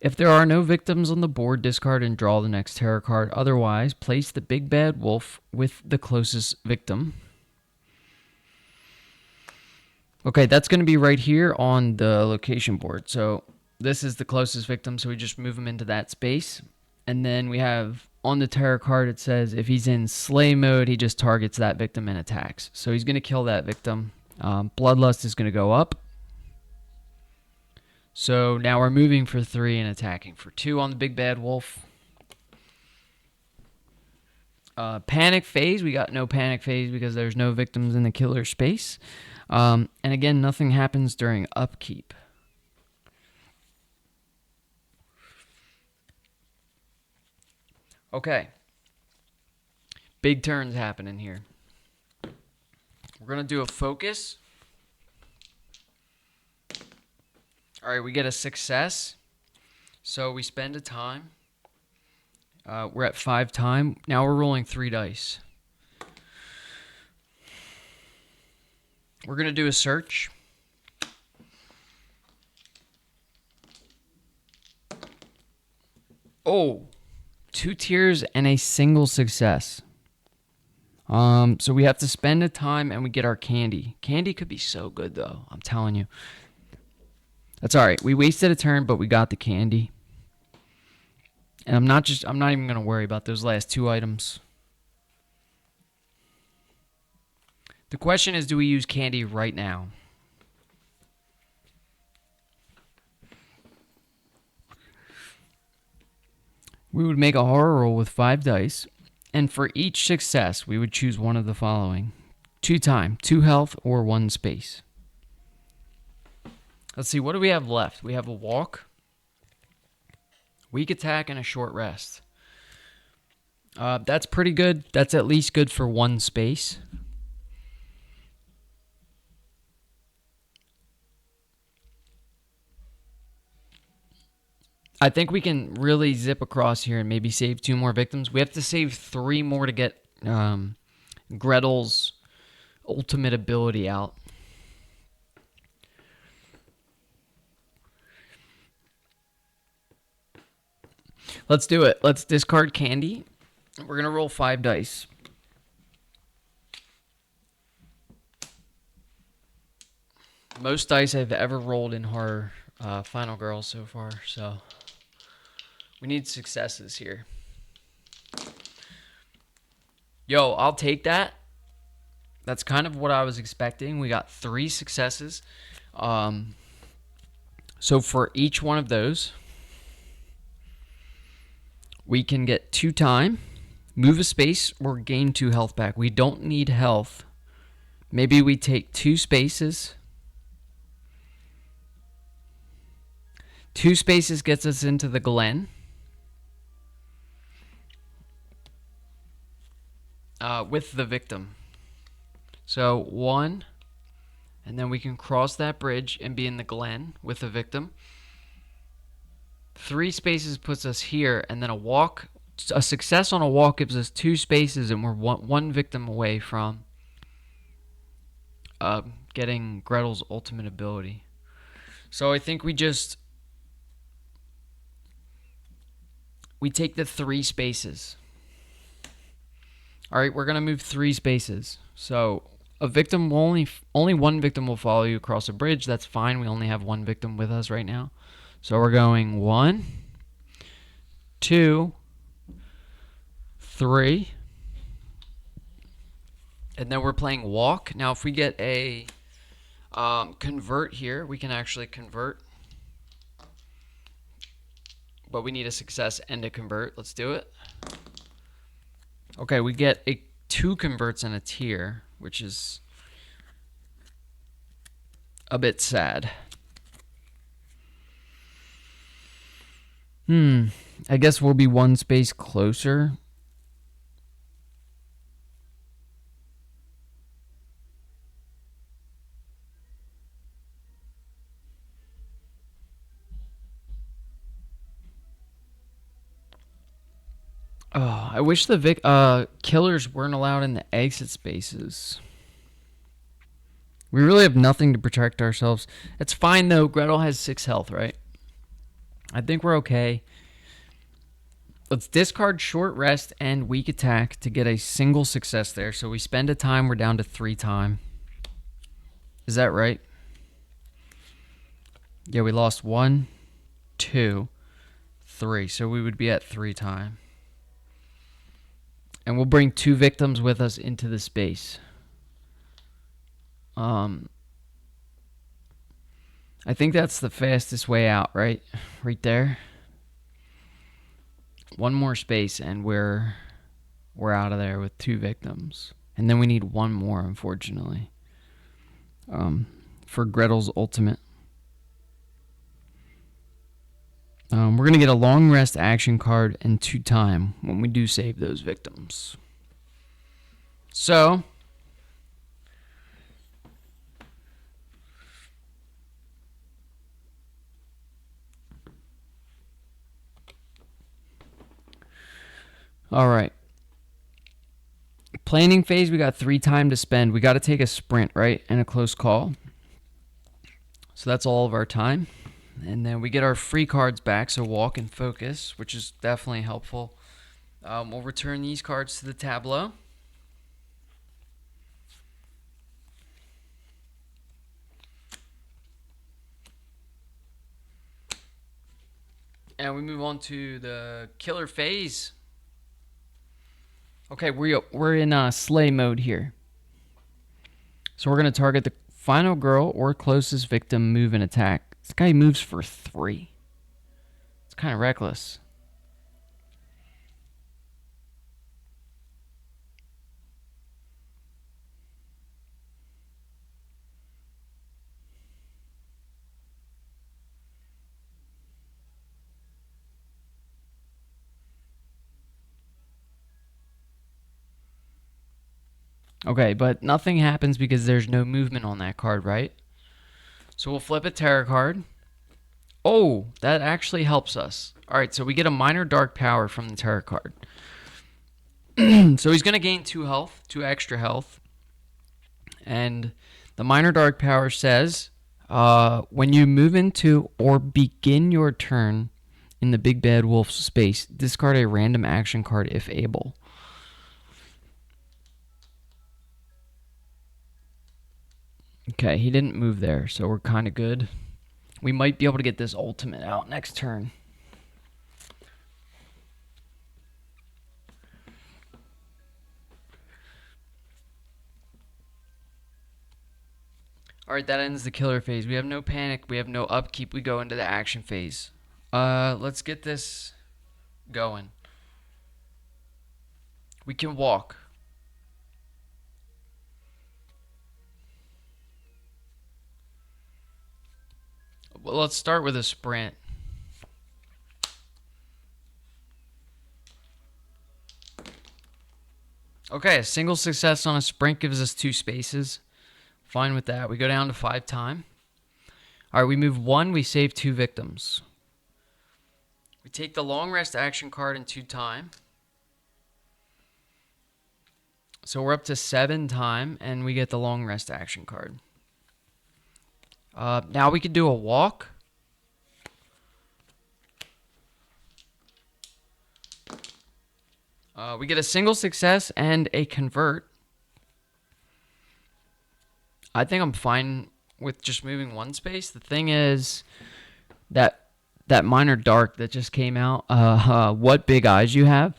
Speaker 1: If there are no victims on the board, discard and draw the next tarot card. Otherwise, place the big bad wolf with the closest victim. Okay, that's going to be right here on the location board. So this is the closest victim, so we just move him into that space. And then we have on the tarot card, it says if he's in slay mode, he just targets that victim and attacks. So he's going to kill that victim. Bloodlust is going to go up. So now we're moving for 3 and attacking for 2 on the big bad wolf. Panic phase, we got no panic phase because there's no victims in the killer space. And again, nothing happens during upkeep. Okay. Big turns happening here. We're going to do a focus. All right, we get a success. So we spend a time. We're at 5 time. Now we're rolling 3 dice. We're going to do a search. Oh, 2 tiers and a single success. So we have to spend the time and we get our candy. Candy could be so good though, I'm telling you. That's all right. We wasted a turn, but we got the candy. And I'm not even going to worry about those last two items. The question is, do we use candy right now? We would make a horror roll with 5 dice, and for each success, we would choose one of the following. 2 time, 2 health, or 1 space. Let's see, what do we have left? We have a walk, weak attack, and a short rest. That's pretty good. That's at least good for 1 space. I think we can really zip across here and maybe save 2 more victims. We have to save 3 more to get Gretel's ultimate ability out. Let's do it. Let's discard candy. We're going to roll 5 dice. Most dice I've ever rolled in horror Final Girl so far, so we need successes here. Yo, I'll take that. That's kind of what I was expecting. We got 3 successes. So for each one of those, we can get 2 time, move a space, or gain 2 health back. We don't need health. Maybe we take 2 spaces. 2 spaces gets us into the Glen. With the victim. So 1, and then we can cross that bridge and be in the Glen with the victim. 3 spaces puts us here, and then a success on a walk gives us 2 spaces, and we're one victim away from getting Gretel's ultimate ability. So I think we take the 3 spaces. All right, we're gonna move 3 spaces. So a victim will only 1 victim will follow you across a bridge. That's fine. We only have 1 victim with us right now. So we're going 1, 2, 3, and then we're playing walk. Now, if we get a convert here, we can actually convert, but we need a success and a convert. Let's do it. Okay, we get 2 converts and a tier, which is a bit sad. I guess we'll be 1 space closer. Oh, I wish the killers weren't allowed in the exit spaces. We really have nothing to protect ourselves. It's fine though. Gretel has 6 health, right? I think we're okay. Let's discard short rest and weak attack to get a single success there. So we spend a time, we're down to 3 time. Is that right? Yeah, we lost 1, 2, 3. So we would be at 3 time. And we'll bring 2 victims with us into the space. I think that's the fastest way out, right? Right there. 1 more space and we're out of there with 2 victims. And then we need 1 more, unfortunately. For Gretel's ultimate. We're going to get a long rest action card and 2 time when we do save those victims. So, all right. Planning phase, we got 3 time to spend. We got to take a sprint, right? And a close call. So that's all of our time. And then we get our free cards back, so walk and focus, which is definitely helpful. We'll return these cards to the tableau. And we move on to the killer phase. Okay, we're in slay mode here. So we're going to target the final girl or closest victim, move and attack. This guy moves for 3. It's kind of reckless. Okay, but nothing happens because there's no movement on that card, right? So we'll flip a terror card. Oh, that actually helps us. All right, so we get a minor dark power from the terror card. So he's going to gain 2 health, 2 extra health. And the minor dark power says, when you move into or begin your turn in the big bad wolf space, discard a random action card if able. Okay, he didn't move there, so we're kind of good. We might be able to get this ultimate out next turn. Alright, that ends the killer phase. We have no panic. We have no upkeep. We go into the action phase. Let's get this going. We can walk. Well, let's start with a sprint. Okay, a single success on a sprint gives us 2 spaces. Fine with that. We go down to 5 time. Alright, we move 1. We save 2 victims. We take the long rest action card in 2 time. So we're up to 7 time, and we get the long rest action card. Now we can do a walk. We get a single success and a convert. I think I'm fine with just moving 1 space. The thing is that minor dark that just came out, what big eyes you have.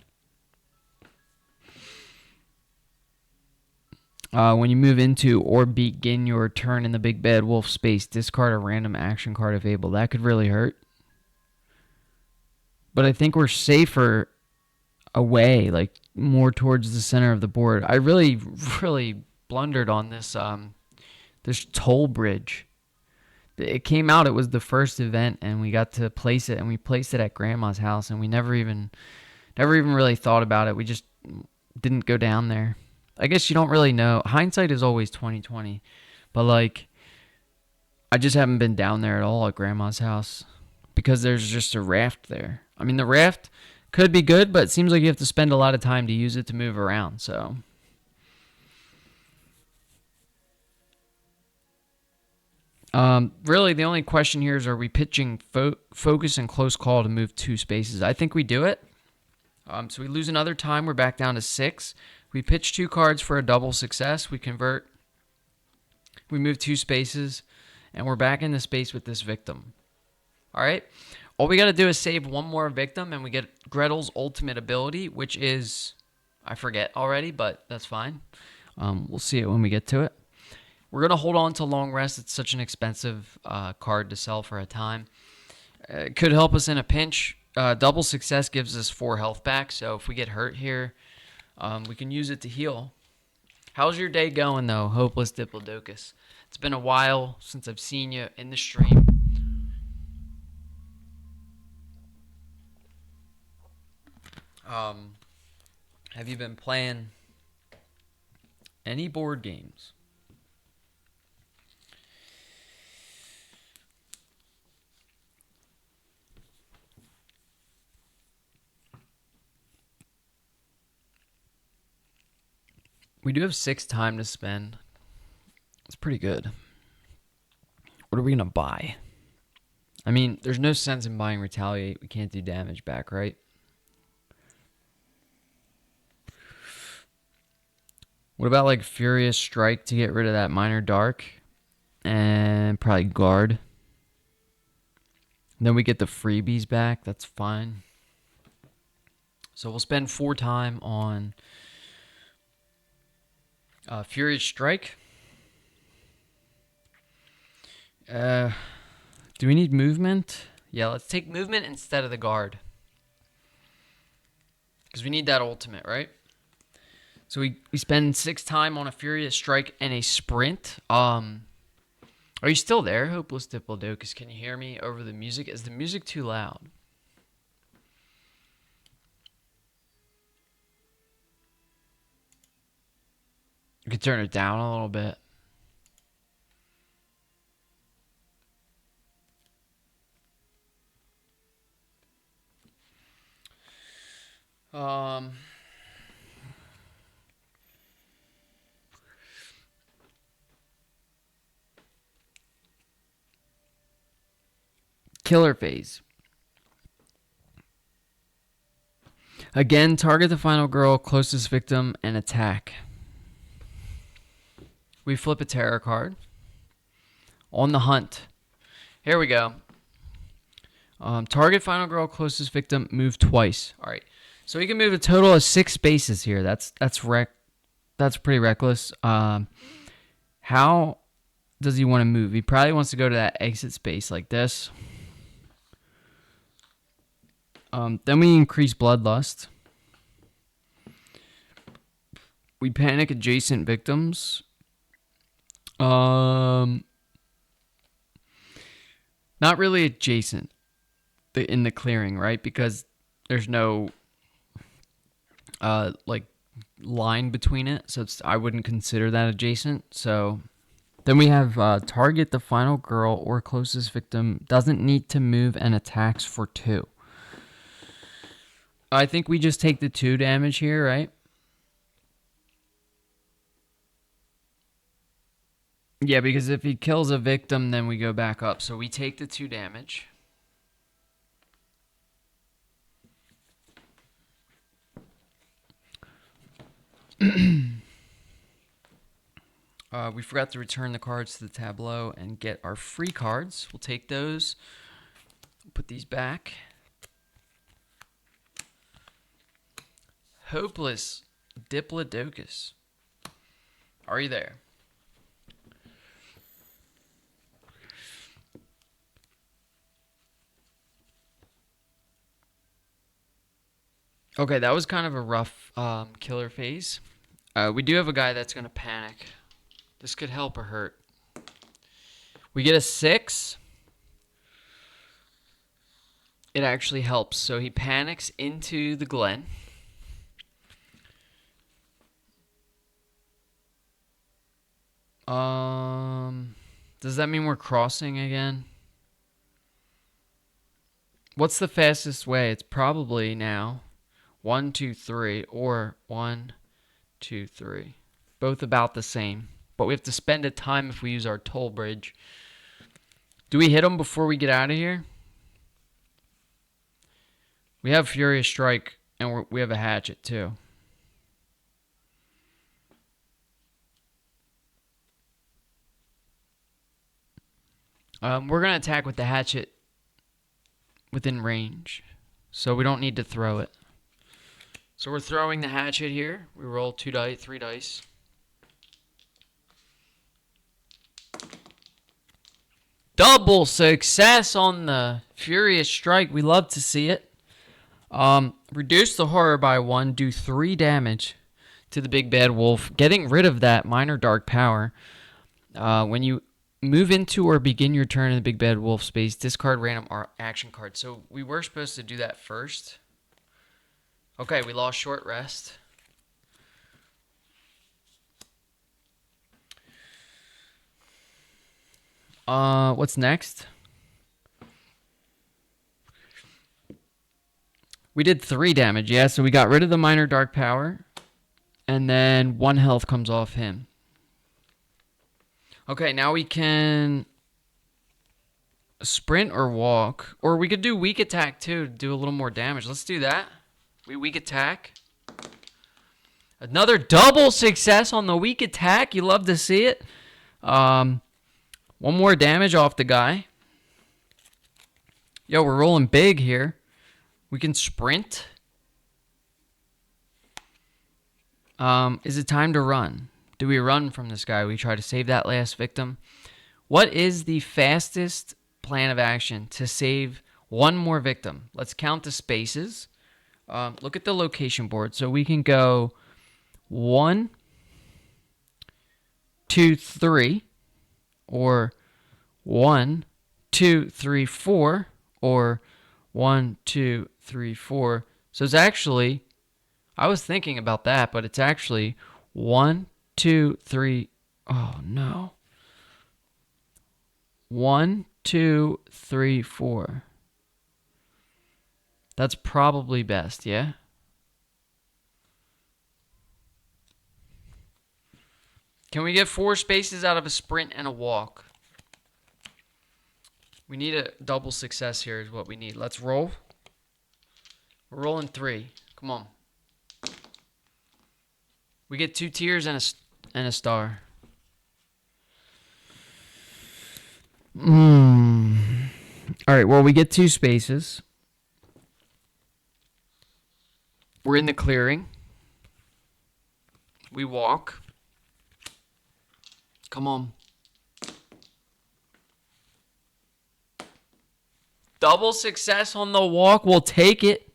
Speaker 1: When you move into or begin your turn in the big bad wolf space, discard a random action card if able. That could really hurt. But I think we're safer away, like more towards the center of the board. I really blundered on this this toll bridge. It came out, it was the first event, and we got to place it, and we placed it at Grandma's house, and we never even really thought about it. We just didn't go down there. I guess you don't really know. Hindsight is always 20/20. But like, I just haven't been down there at all at Grandma's house because there's just a raft there. I mean, the raft could be good, but it seems like you have to spend a lot of time to use it to move around. So really, the only question here is, are we pitching focus and close call to move 2 spaces? I think we do it. So we lose another time. We're back down to 6. We pitch 2 cards for a double success. We convert. We move 2 spaces, and we're back in the space with this victim. All right. All we got to do is save 1 more victim, and we get Gretel's ultimate ability, which is, I forget already, but that's fine. We'll see it when we get to it. We're going to hold on to long rest. It's such an expensive card to sell for a time. It could help us in a pinch. Double success gives us 4 health back, so if we get hurt here, we can use it to heal. How's your day going, though, Hopeless Diplodocus? It's been a while since I've seen you in the stream. Have you been playing any board games? We do have 6 time to spend. It's pretty good. What are we going to buy? I mean, there's no sense in buying Retaliate. We can't do damage back, right? What about like Furious Strike to get rid of that minor dark? And probably Guard. Then we get the freebies back. That's fine. So we'll spend 4 time on Furious Strike. Do we need movement? Yeah, let's take movement instead of the guard. Because we need that ultimate, right? So we spend 6 time on a Furious Strike and a Sprint. Are you still there, Hopeless Diplodocus? Can you hear me over the music? Is the music too loud? You could turn it down a little bit. Killer phase. Again, target the final girl, closest victim, and attack. We flip a terror card. On the hunt. Here we go. Target final girl, closest victim, move twice. All right. So we can move a total of 6 spaces here. That's pretty reckless. How does he want to move? He probably wants to go to that exit space like this. Then we increase bloodlust. We panic adjacent victims. Not really adjacent in the clearing, right? Because there's no like line between it, so I wouldn't consider that adjacent. So then we have target the final girl or closest victim, doesn't need to move and attacks for 2. I think we just take the 2 damage here, right? Yeah, because if he kills a victim, then we go back up. So we take the 2 damage. We forgot to return the cards to the tableau and get our free cards. We'll take those. Put these back. Hopeless Diplodocus. Are you there? Okay, that was kind of a rough killer phase. We do have a guy that's going to panic. This could help or hurt. We get a 6. It actually helps. So he panics into the Glen. Does that mean we're crossing again? What's the fastest way? It's probably now 1, 2, 3, or 1, 2, 3. Both about the same. But we have to spend a time if we use our toll bridge. Do we hit them before we get out of here? We have Furious Strike, and we have a hatchet too. We're going to attack with the hatchet within range, so we don't need to throw it. So we're throwing the hatchet here. We roll 2 dice, 3 dice. Double success on the Furious Strike. We love to see it. Reduce the horror by 1. Do 3 damage to the big bad wolf. Getting rid of that minor dark power. When you move into or begin your turn in the big bad wolf space, discard random action card. So we were supposed to do that first. Okay, we lost short rest. What's next? We did 3 damage, yeah, so we got rid of the minor dark power. And then 1 health comes off him. Okay, now we can sprint or walk. Or we could do weak attack too to do a little more damage. Let's do that. We weak attack. Another double success on the weak attack. You love to see it. 1 more damage off the guy. Yo, we're rolling big here. We can sprint. Is it time to run? Do we run from this guy? We try to save that last victim. What is the fastest plan of action to save one more victim? Let's count the spaces. Look at the location board. So we can go 1, 2, 3, or 1, 2, 3, 4, or 1, 2, 3, 4. So it's actually, I was thinking about that, but it's actually 1, 2, 3. Oh no. 1, 2, 3, 4. That's probably best, yeah? Can we get 4 spaces out of a sprint and a walk? We need a double success here is what we need. Let's roll. We're rolling 3. Come on. We get 2 tiers and a star. All right, well, we get 2 spaces. We're in the clearing. We walk. Come on. Double success on the walk. We'll take it.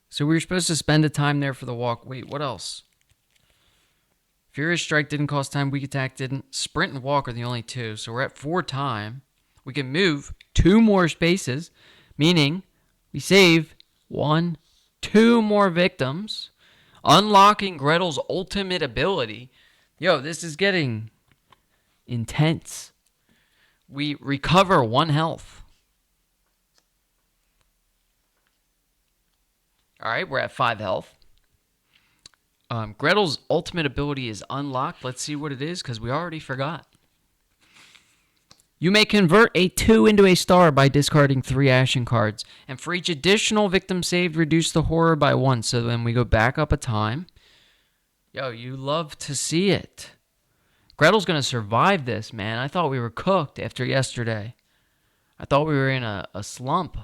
Speaker 1: So we were supposed to spend the time there for the walk. Wait, what else? Furious Strike didn't cost time. Weak Attack didn't. Sprint and Walk are the only 2. So we're at 4 time. We can move 2 more spaces, meaning we save 1, 2 more victims, unlocking Gretel's ultimate ability. Yo, this is getting intense. We recover 1 health. All right, we're at 5 health. Gretel's ultimate ability is unlocked. Let's see what it is, because we already forgot. You may convert a 2 into a star by discarding 3 action cards. And for each additional victim saved, reduce the horror by 1. So when we go back up a time, yo, you love to see it. Gretel's going to survive this, man. I thought we were cooked after yesterday. I thought we were in a slump.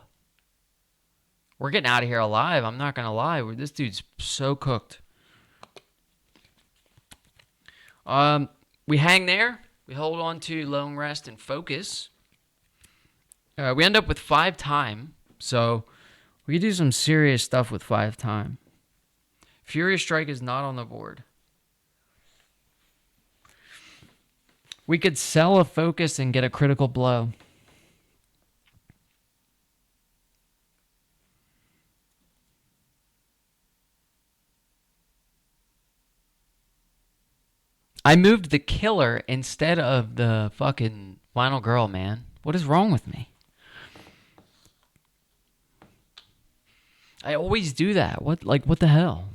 Speaker 1: We're getting out of here alive. I'm not going to lie. This dude's so cooked. We hang there. We hold on to long rest and focus. We end up with 5 time. So we can do some serious stuff with 5 time. Furious Strike is not on the board. We could sell a focus and get a critical blow. I moved the killer instead of the fucking final girl, man. What is wrong with me? I always do that. What the hell?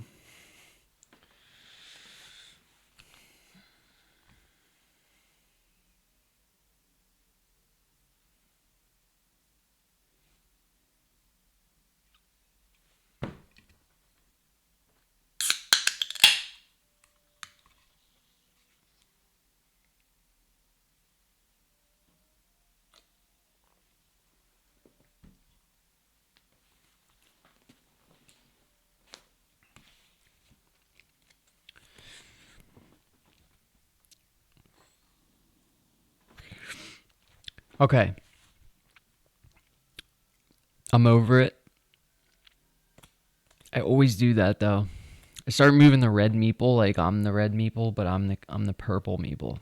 Speaker 1: Okay. I'm over it. I always do that though. I start moving the red meeple like I'm the red meeple, but I'm the purple meeple.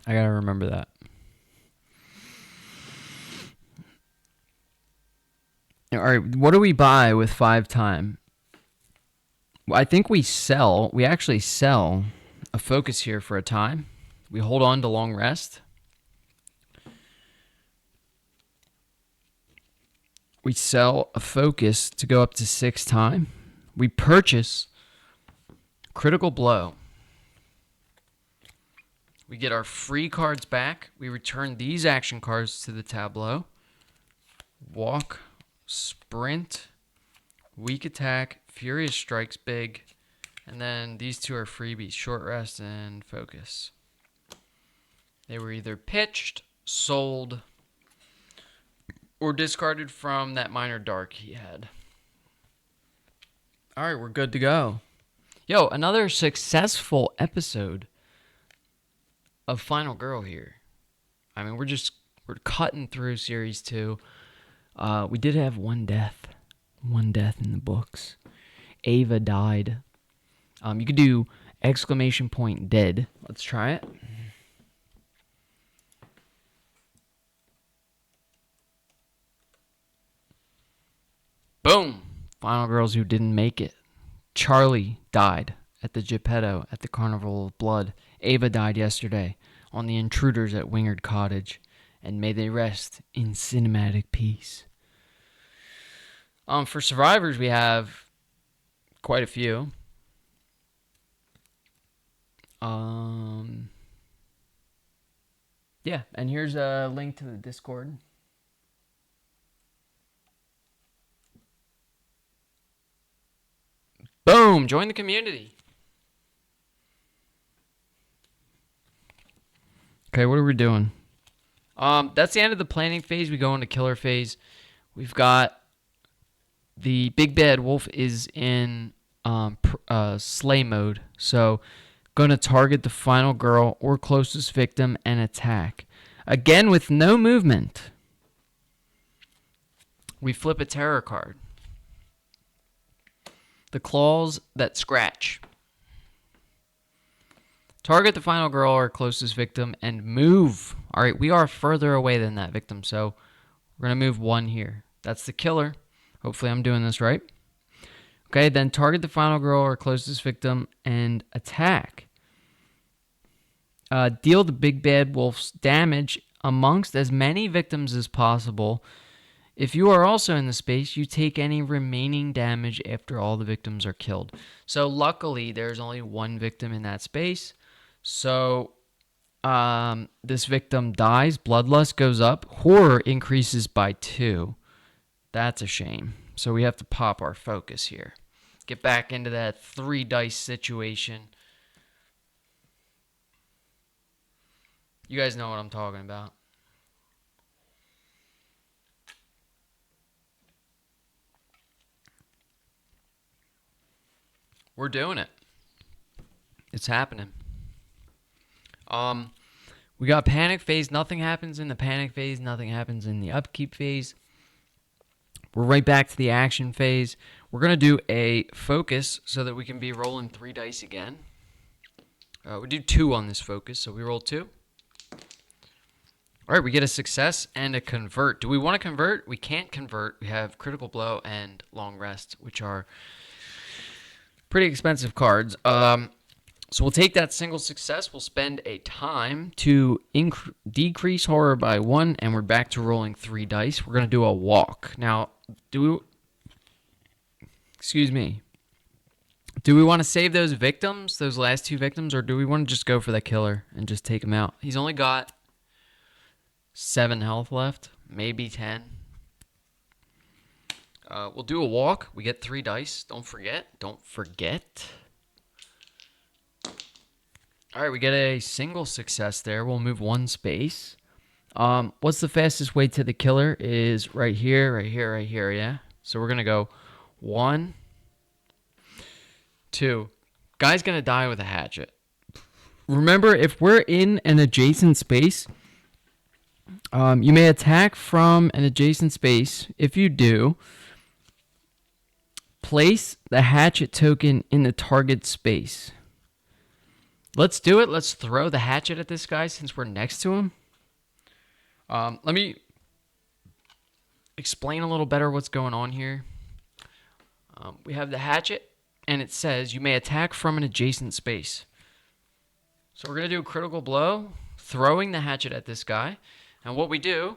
Speaker 1: I gotta remember that. All right, what do we buy with 5 time? Well, I think we actually sell a focus here for a time. We hold on to long rest. We sell a focus to go up to 6 time. We purchase critical blow. We get our free cards back. We return these action cards to the tableau. Walk, sprint, weak attack, furious strikes big, and then these 2 are freebies, short rest and focus. They were either pitched, sold, or discarded from that minor dark he had. All right, we're good to go. Yo, another successful episode of Final Girl here. I mean, we're cutting through series 2. We did have one death in the books. Ava died. You could do exclamation point dead. Let's try it. Boom! Final girls who didn't make it. Charlie died at the Geppetto at the Carnival of Blood. Ava died yesterday on the Intruders at Wingard Cottage. And may they rest in cinematic peace. For survivors, we have quite a few. Yeah, and here's a link to the Discord. Boom! Join the community. Okay, what are we doing? That's the end of the planning phase. We go into killer phase. We've got the big bad wolf is in slay mode. So, going to target the final girl or closest victim and attack. Again, with no movement. We flip a terror card. The claws that scratch. Target the final girl or closest victim and move. All right, we are further away than that victim, so we're going to move 1 here. That's the killer. Hopefully I'm doing this right. Okay, then target the final girl or closest victim and attack. Deal the big bad wolf's damage amongst as many victims as possible. If you are also in the space, you take any remaining damage after all the victims are killed. So luckily, there's only 1 victim in that space. So this victim dies, bloodlust goes up, horror increases by 2. That's a shame. So we have to pop our focus here. Get back into that 3 dice situation. You guys know what I'm talking about. We're doing it. It's happening. We got panic phase. Nothing happens in the panic phase. Nothing happens in the upkeep phase. We're right back to the action phase. We're going to do a focus so that we can be rolling 3 dice again. We do 2 on this focus, so we roll 2. All right, we get a success and a convert. Do we want to convert? We can't convert. We have critical blow and long rest, which are pretty expensive cards. So we'll take that single success. We'll spend a time to decrease horror by 1, and we're back to rolling 3 dice. We're going to do a walk. Now, do we want to save those victims, those last 2 victims, or do we want to just go for the killer and just take him out? He's only got 7 health left, maybe 10. We'll do a walk. We get 3 dice. Don't forget. All right, we get a single success there. We'll move 1 space. What's the fastest way to the killer is right here, yeah? So we're going to go 1, 2. Guy's going to die with a hatchet. Remember, if we're in an adjacent space, you may attack from an adjacent space. If you do, place the hatchet token in the target space. Let's do it. Let's throw the hatchet at this guy since we're next to him. Let me explain a little better what's going on here. We have the hatchet, and it says you may attack from an adjacent space. So we're going to do a critical blow, throwing the hatchet at this guy. And what we do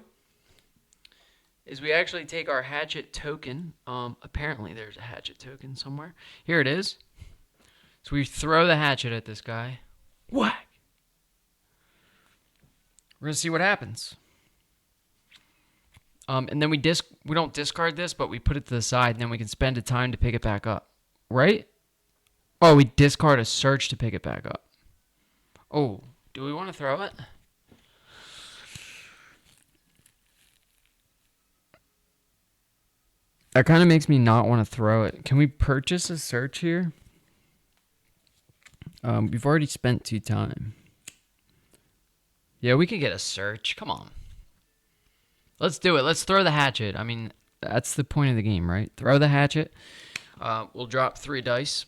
Speaker 1: is we actually take our hatchet token. Apparently there's a hatchet token somewhere. Here it is. So we throw the hatchet at this guy. Whack! We're going to see what happens. And then we don't discard this, but we put it to the side, and then we can spend a time to pick it back up. Right? Oh, we discard a search to pick it back up. Oh, do we want to throw it? That kind of makes me not want to throw it. Can we purchase a search here? We've already spent 2 time. Yeah, we can get a search. Come on. Let's do it. Let's throw the hatchet. I mean, that's the point of the game, right? Throw the hatchet. We'll drop 3 dice.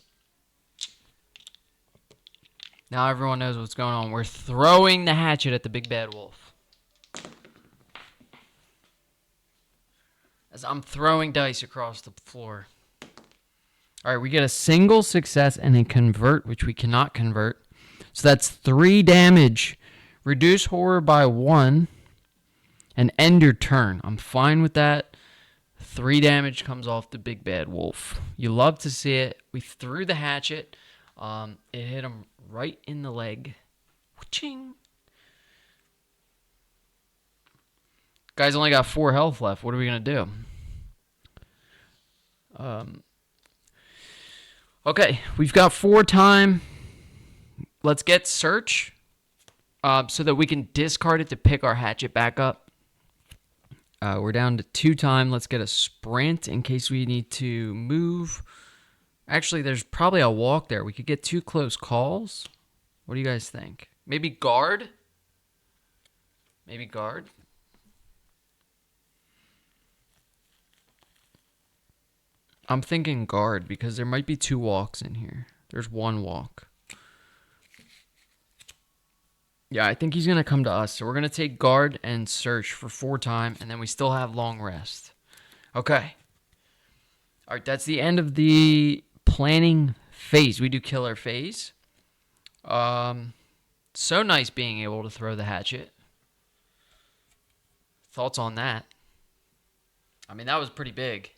Speaker 1: Now everyone knows what's going on. We're throwing the hatchet at the big bad wolf. As I'm throwing dice across the floor. All right, we get a single success and a convert, which we cannot convert. So that's 3 damage. Reduce horror by 1 and end your turn. I'm fine with that. 3 damage comes off the big bad wolf. You love to see it. We threw the hatchet. It hit him right in the leg. Ching. Guy's only got 4 health left. What are we going to do? Okay, we've got 4 time. Let's get search so that we can discard it to pick our hatchet back up. We're down to 2 time. Let's get a sprint in case we need to move. Actually, there's probably a walk there. We could get 2 close calls. What do you guys think? Maybe guard? Maybe guard? I'm thinking guard because there might be 2 walks in here. There's 1 walk. Yeah, I think he's going to come to us. So we're going to take guard and search for 4 time, and then we still have long rest. Okay. All right, that's the end of the planning phase. We do killer phase. So nice being able to throw the hatchet. Thoughts on that? I mean, that was pretty big.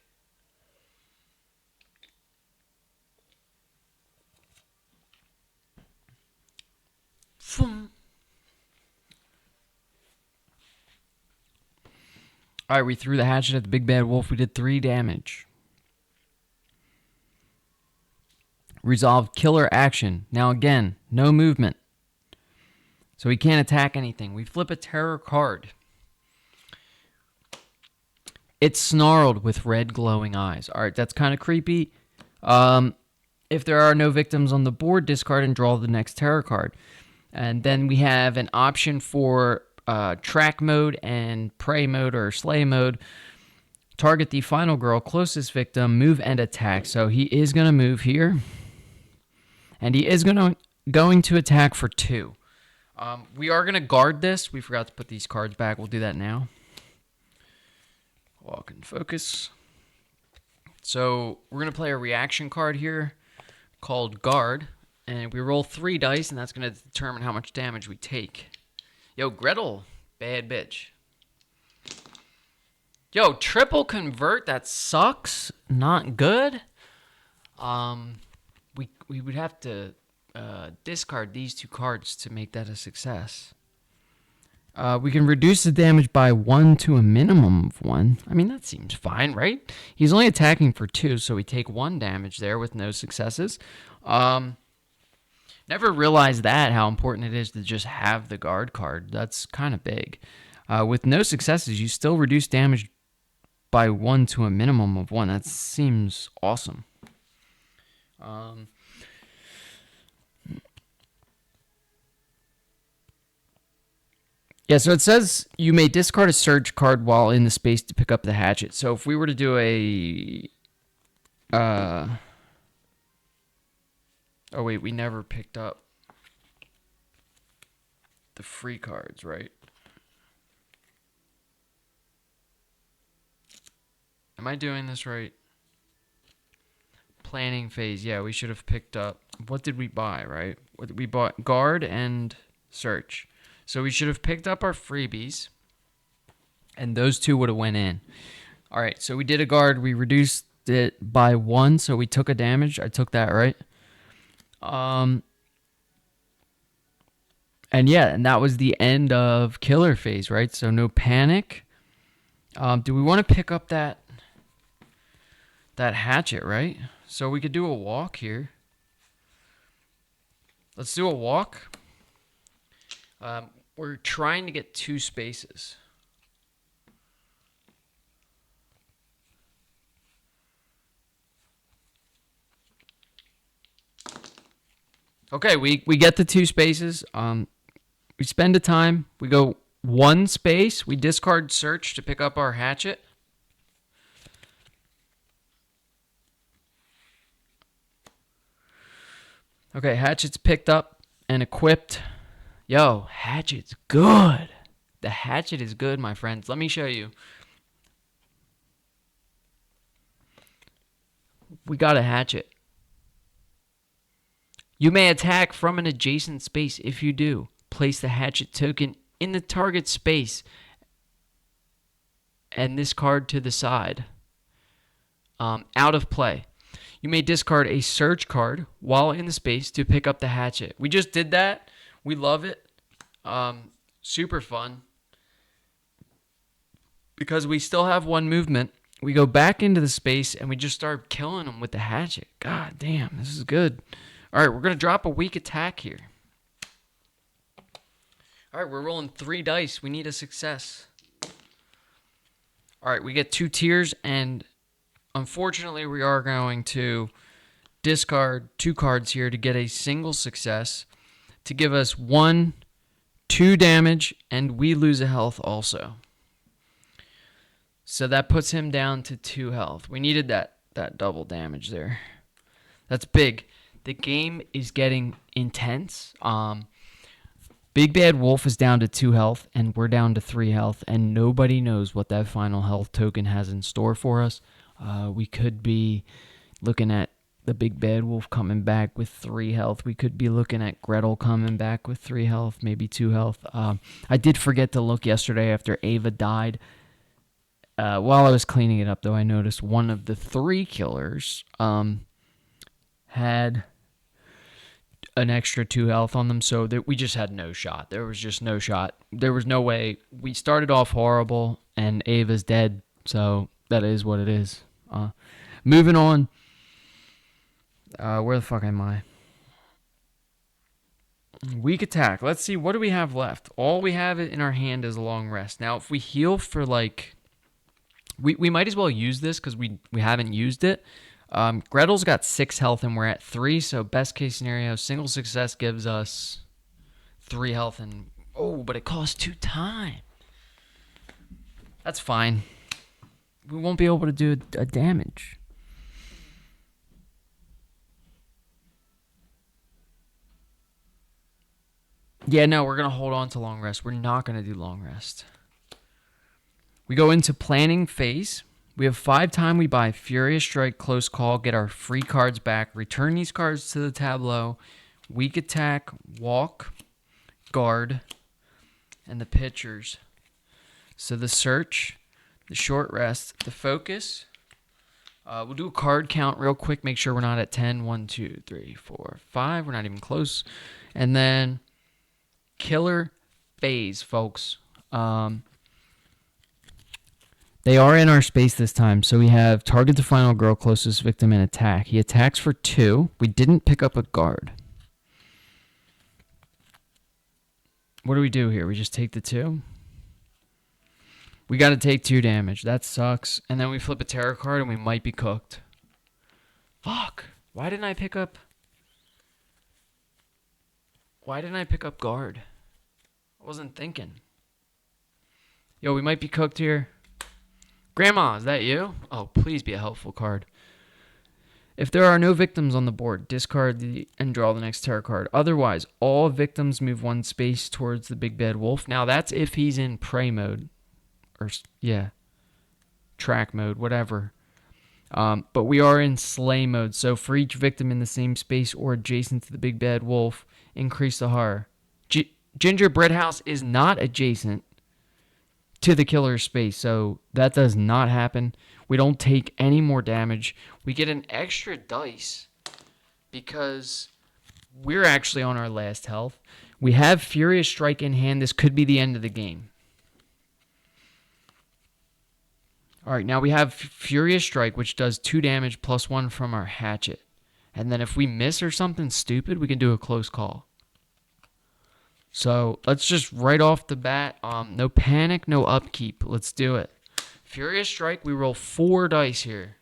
Speaker 1: All right, we threw the hatchet at the big bad wolf. We did 3 damage. Resolved killer action. Now again, no movement. So he can't attack anything. We flip a terror card. It's snarled with red glowing eyes. All right, that's kind of creepy. If there are no victims on the board, discard and draw the next terror card. And then we have an option for track mode and prey mode or slay mode. Target the final girl, closest victim, move and attack. So he is going to move here. And he is going to attack for 2. We are going to guard this. We forgot to put these cards back. We'll do that now. Walk and focus. So we're going to play a reaction card here called guard. And we roll 3 dice, and that's going to determine how much damage we take. Yo, Gretel, bad bitch. Yo, triple convert, that sucks. Not good. We would have to discard these 2 cards to make that a success. We can reduce the damage by 1 to a minimum of 1. I mean, that seems fine, right? He's only attacking for 2, so we take 1 damage there with no successes. Never realized that, how important it is to just have the guard card. That's kind of big. With no successes, you still reduce damage by 1 to a minimum of 1. That seems awesome. Yeah, so it says you may discard a search card while in the space to pick up the hatchet. So if we were to do a... oh, wait, we never picked up the free cards, right? Am I doing this right? Planning phase. Yeah, we should have picked up... What did we buy, right? We bought guard and search. So we should have picked up our freebies, and those 2 would have went in. All right, so we did a guard. We reduced it by 1, so we took a damage. I took that, right? And yeah, and that was the end of killer phase, right? So no panic. Do we want to pick up that hatchet, right? So we could do a walk here. Let's do a walk. We're trying to get 2 spaces. Okay, we get the 2 spaces. We spend a time. We go 1 space. We discard search to pick up our hatchet. Okay, hatchet's picked up and equipped. Yo, hatchet's good. The hatchet is good, my friends. Let me show you. We got a hatchet. You may attack from an adjacent space. If you do, place the hatchet token in the target space and this card to the side. Out of play. You may discard a search card while in the space to pick up the hatchet. We just did that. We love it. Super fun. Because we still have 1 movement. We go back into the space and we just start killing them with the hatchet. God damn, this is good. All right, we're going to drop a weak attack here. All right, we're rolling 3 dice. We need a success. All right, we get 2 tiers, and unfortunately, we are going to discard 2 cards here to get a single success to give us 1, 2 damage, and we lose a health also. So that puts him down to 2 health. We needed that double damage there. That's big. The game is getting intense. Big Bad Wolf is down to 2 health, and we're down to 3 health, and nobody knows what that final health token has in store for us. We could be looking at the Big Bad Wolf coming back with 3 health. We could be looking at Gretel coming back with 3 health, maybe 2 health. I did forget to look yesterday after Ava died. While I was cleaning it up, though, I noticed one of the 3 killers had an extra 2 health on them, so that we just had no shot. There was just no shot. There was no way. We started off horrible, and Ava's dead, so that is what it is. Moving on. Where the fuck am I? Weak attack. Let's see, what do we have left? All we have in our hand is a long rest. Now, if we heal for, like... We might as well use this, because we haven't used it. Gretel's got 6 health and we're at 3, so best case scenario, single success gives us 3 health and... Oh, but it costs 2 time. That's fine. We won't be able to do a damage. Yeah, no, we're going to hold on to long rest. We're not going to do long rest. We go into planning phase. We have 5 time. We buy Furious Strike, Close Call, get our free cards back, return these cards to the tableau, Weak Attack, Walk, Guard, and the Pitchers. So the Search, the Short Rest, the Focus. We'll do a card count real quick, make sure we're not at 10. 1, 2, 3, 4, 5. We're not even close. And then Killer Phase, folks. They are in our space this time, so we have target the final girl, closest victim, and attack. He attacks for 2. We didn't pick up a guard. What do we do here? We just take the 2? We got to take 2 damage. That sucks. And then we flip a tarot card and we might be cooked. Fuck. Why didn't I pick up guard? I wasn't thinking. Yo, we might be cooked here. Grandma, is that you? Oh, please be a helpful card. If there are no victims on the board, discard and draw the next tarot card. Otherwise, all victims move 1 space towards the Big Bad Wolf. Now, that's if he's in prey mode. Or, yeah. Track mode, whatever. But we are in slay mode. So, for each victim in the same space or adjacent to the Big Bad Wolf, increase the horror. Gingerbread House is not adjacent to the killer's space, so that does not happen. We don't take any more damage. We get an extra dice because we're actually on our last health. We have Furious Strike in hand. This could be the end of the game. All right, now we have Furious Strike, which does 2 damage plus 1 from our hatchet. And then if we miss or something stupid, we can do a close call. So let's just right off the bat, no panic, no upkeep. Let's do it. Furious Strike, we roll 4 dice here.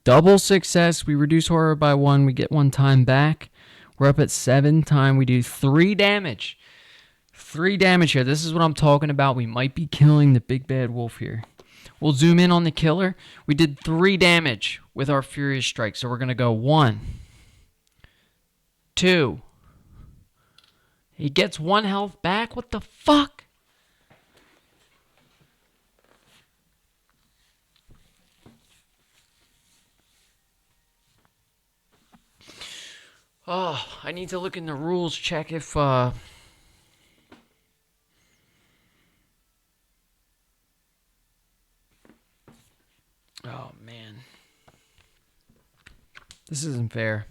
Speaker 1: Double success. We reduce horror by 1. We get 1 time back. We're up at 7 time. We do 3 damage. 3 damage here. This is what I'm talking about. We might be killing the big bad wolf here. We'll zoom in on the killer. We did 3 damage with our Furious Strike. So we're going to go 1, 2. He gets 1 health back. What the fuck? Oh, I need to look in the rules, check if, oh, man. This isn't fair.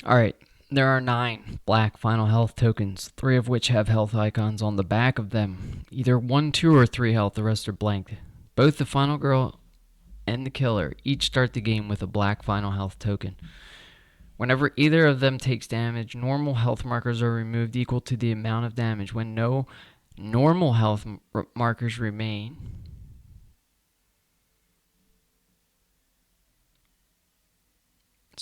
Speaker 1: Alright, there are 9 black final health tokens, 3 of which have health icons on the back of them. Either 1, 2, or 3 health, the rest are blank. Both the final girl and the killer each start the game with a black final health token. Whenever either of them takes damage, normal health markers are removed equal to the amount of damage. When no normal health markers remain,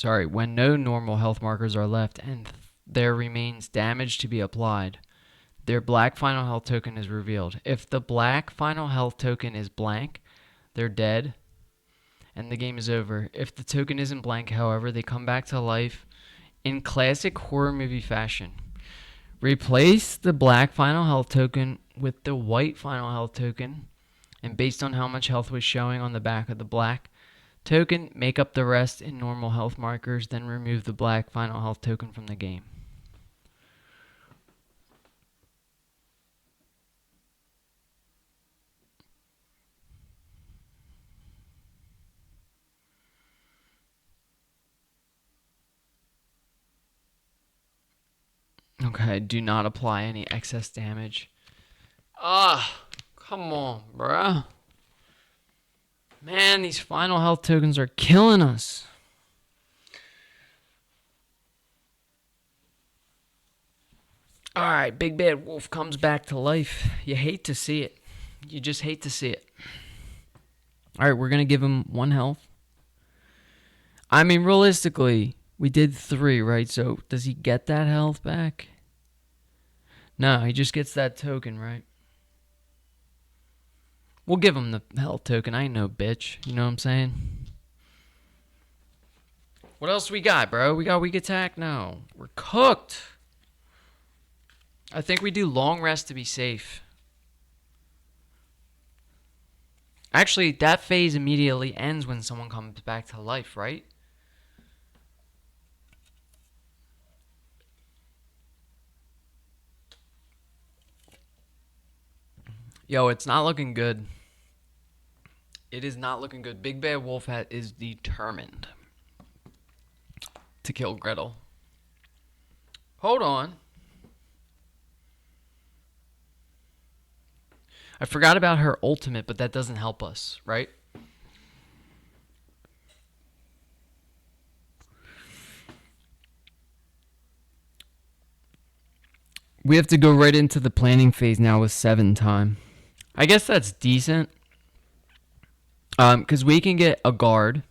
Speaker 1: when no normal health markers are left and there remains damage to be applied, their black final health token is revealed. If the black final health token is blank, they're dead and the game is over. If the token isn't blank, however, they come back to life in classic horror movie fashion. Replace the black final health token with the white final health token, and based on how much health was showing on the back of the black token, make up the rest in normal health markers, then remove the black final health token from the game. Okay, do not apply any excess damage. Come on, bruh. Man, these final health tokens are killing us. Alright, Big Bad Wolf comes back to life. You hate to see it. You just hate to see it. Alright, we're going to give him 1 health. I mean, realistically, we did 3, right? So, does he get that health back? No, he just gets that token, right? We'll give him the health token. I ain't no bitch. You know what I'm saying? What else we got, bro? We got weak attack? No. We're cooked. I think we do long rest to be safe. Actually, that phase immediately ends when someone comes back to life, right? Yo, it's not looking good. It is not looking good. Big Bad Wolf is determined to kill Gretel. Hold on. I forgot about her ultimate, but that doesn't help us, right? We have to go right into the planning phase now with 7 time. I guess that's decent. Because we can get a guard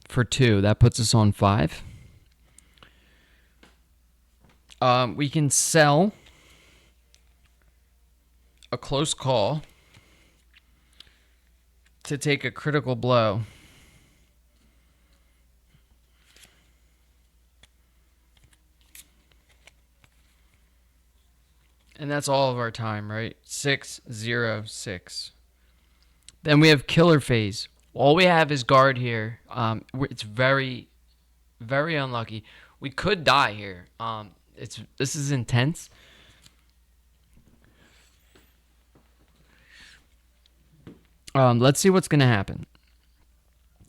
Speaker 1: for 2. That puts us on 5. We can sell a close call to take a critical blow. And that's all of our time, right? 6, 0, 6. Then we have killer phase. All we have is guard here. It's very, very unlucky. We could die here. This is intense. Let's see what's gonna happen.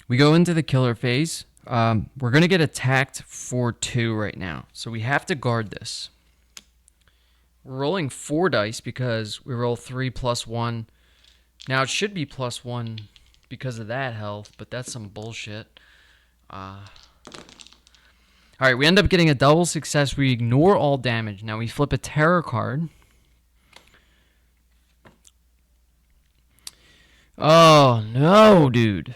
Speaker 1: We go into the killer phase. We're gonna get attacked for 2 right now, so we have to guard this. We're rolling 4 dice because we roll 3 plus 1 Now it should be +1 because of that health, but that's some bullshit. Alright, we end up getting a double success. We ignore all damage. Now we flip a terror card. Oh, no, dude.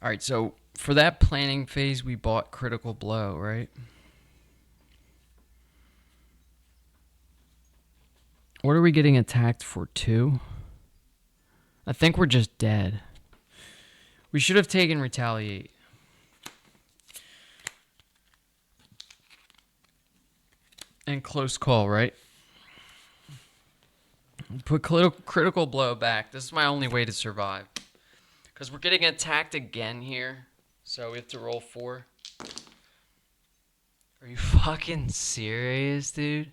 Speaker 1: Alright, so for that planning phase, we bought Critical Blow, right? What are we getting attacked for, 2? I think we're just dead. We should have taken Retaliate. And Close Call, right? Put Critical Blow back. This is my only way to survive. Because we're getting attacked again here. So we have to roll 4. Are you fucking serious, dude?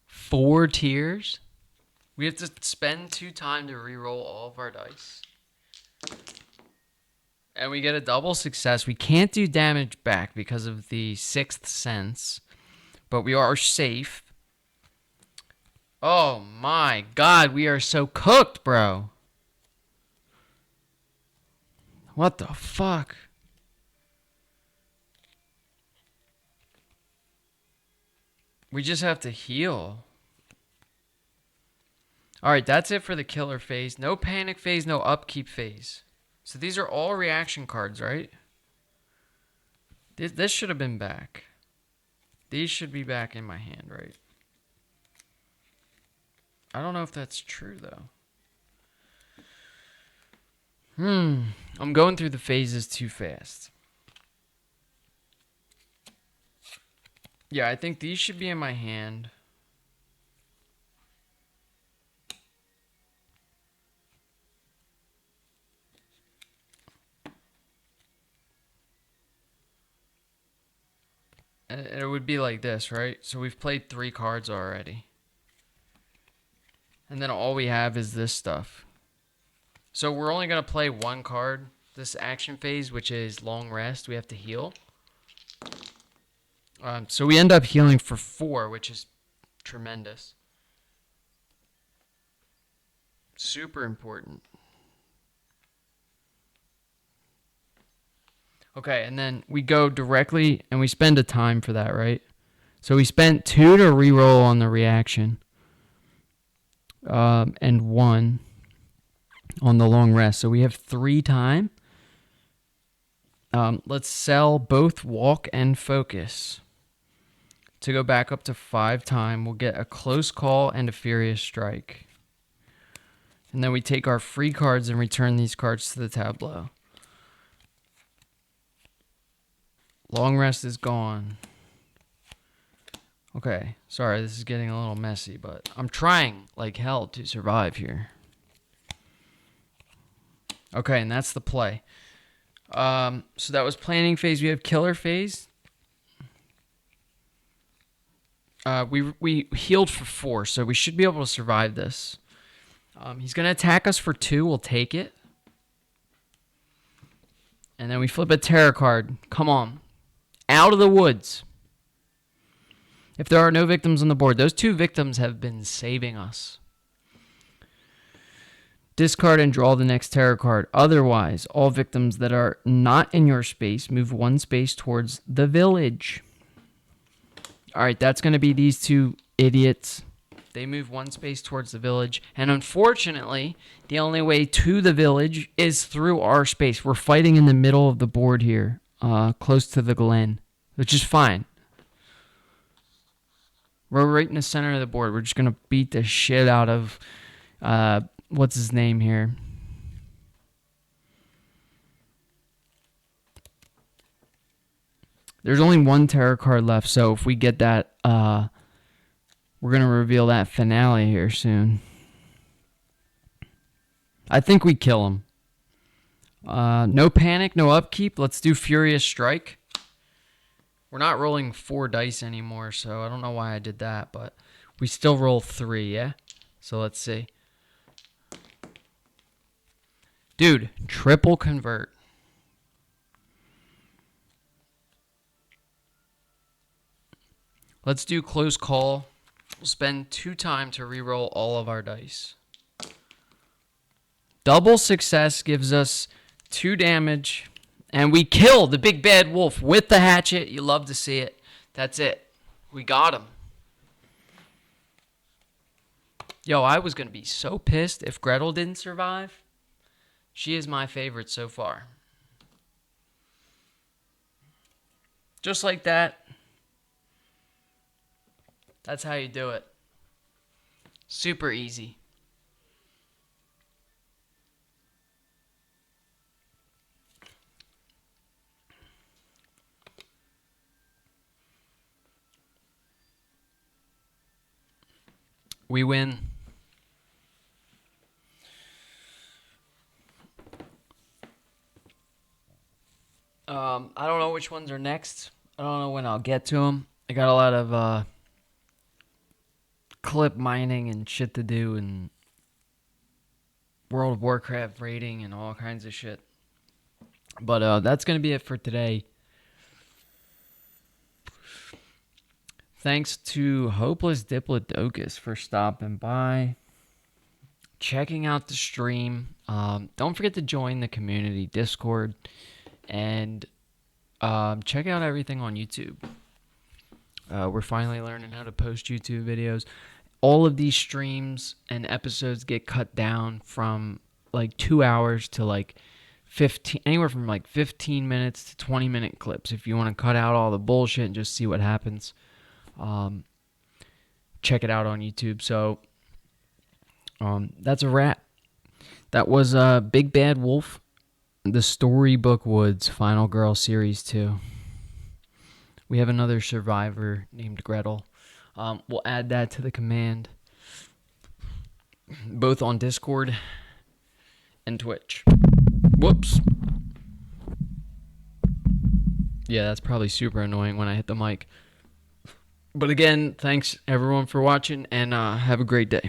Speaker 1: 4 tiers? We have to spend 2 time to reroll all of our dice. And we get a double success. We can't do damage back because of the 6th sense. But we are safe. Oh my god, we are so cooked, bro. What the fuck? We just have to heal. Alright, that's it for the killer phase. No panic phase, no upkeep phase. So these are all reaction cards, right? This should have been back. These should be back in my hand, right? I don't know if that's true, though. I'm going through the phases too fast. Yeah, I think these should be in my hand. And it would be like this, right? So we've played 3 cards already. And then all we have is this stuff. So we're only going to play 1 card this action phase, which is Long Rest. We have to heal. So we end up healing for 4, which is tremendous. Super important. Okay, and then we go directly, and we spend a time for that, right? So we spent 2 to reroll on the reaction. And 1 on the long rest. So we have 3 time. Let's sell both walk and focus to go back up to 5 time. We'll get a close call and a furious strike. And then we take our free cards and return these cards to the tableau. Long rest is gone. Okay, sorry, this is getting a little messy, but I'm trying like hell to survive here. Okay, and that's the play. So that was planning phase. We have killer phase. We healed for 4, so we should be able to survive this. He's going to attack us for 2. We'll take it. And then we flip a terror card. Come on. Out of the woods. If there are no victims on the board, those 2 victims have been saving us. Discard and draw the next terror card. Otherwise, all victims that are not in your space move 1 space towards the village. Alright, that's going to be these 2 idiots. They move 1 space towards the village. And unfortunately, the only way to the village is through our space. We're fighting in the middle of the board here, close to the glen, which is fine. We're right in the center of the board. We're just going to beat the shit out of... what's his name here? There's only 1 terror card left, so if we get that, we're going to reveal that finale here soon. I think we kill him. No panic, no upkeep. Let's do Furious Strike. We're not rolling 4 dice anymore, so I don't know why I did that, but we still roll 3, yeah? So let's see. Dude, triple convert. Let's do close call. We'll spend 2 time to reroll all of our dice. Double success gives us 2 damage. And we kill the big bad wolf with the hatchet. You love to see it. That's it. We got him. Yo, I was going to be so pissed if Gretel didn't survive. She is my favorite so far. Just like that. That's how you do it. Super easy. We win. I don't know which ones are next. I don't know when I'll get to them. I got a lot of clip mining and shit to do, and World of Warcraft raiding and all kinds of shit. But that's going to be it for today. Thanks to Hopeless Diplodocus for stopping by, checking out the stream. Don't forget to join the community Discord, and check out everything on YouTube. We're finally learning how to post YouTube videos. All of these streams and episodes get cut down from like 2 hours to like 15, anywhere from like 15 minutes to 20-minute clips. If you want to cut out all the bullshit and just see what happens, check it out on YouTube. So that's a wrap. That was Big Bad Wolf, the Storybook Woods Final Girl Series 2. We have another survivor named Gretel. We'll add that to the command, both on Discord and Twitch. Whoops. Yeah, that's probably super annoying when I hit the mic. But again, thanks everyone for watching, and have a great day.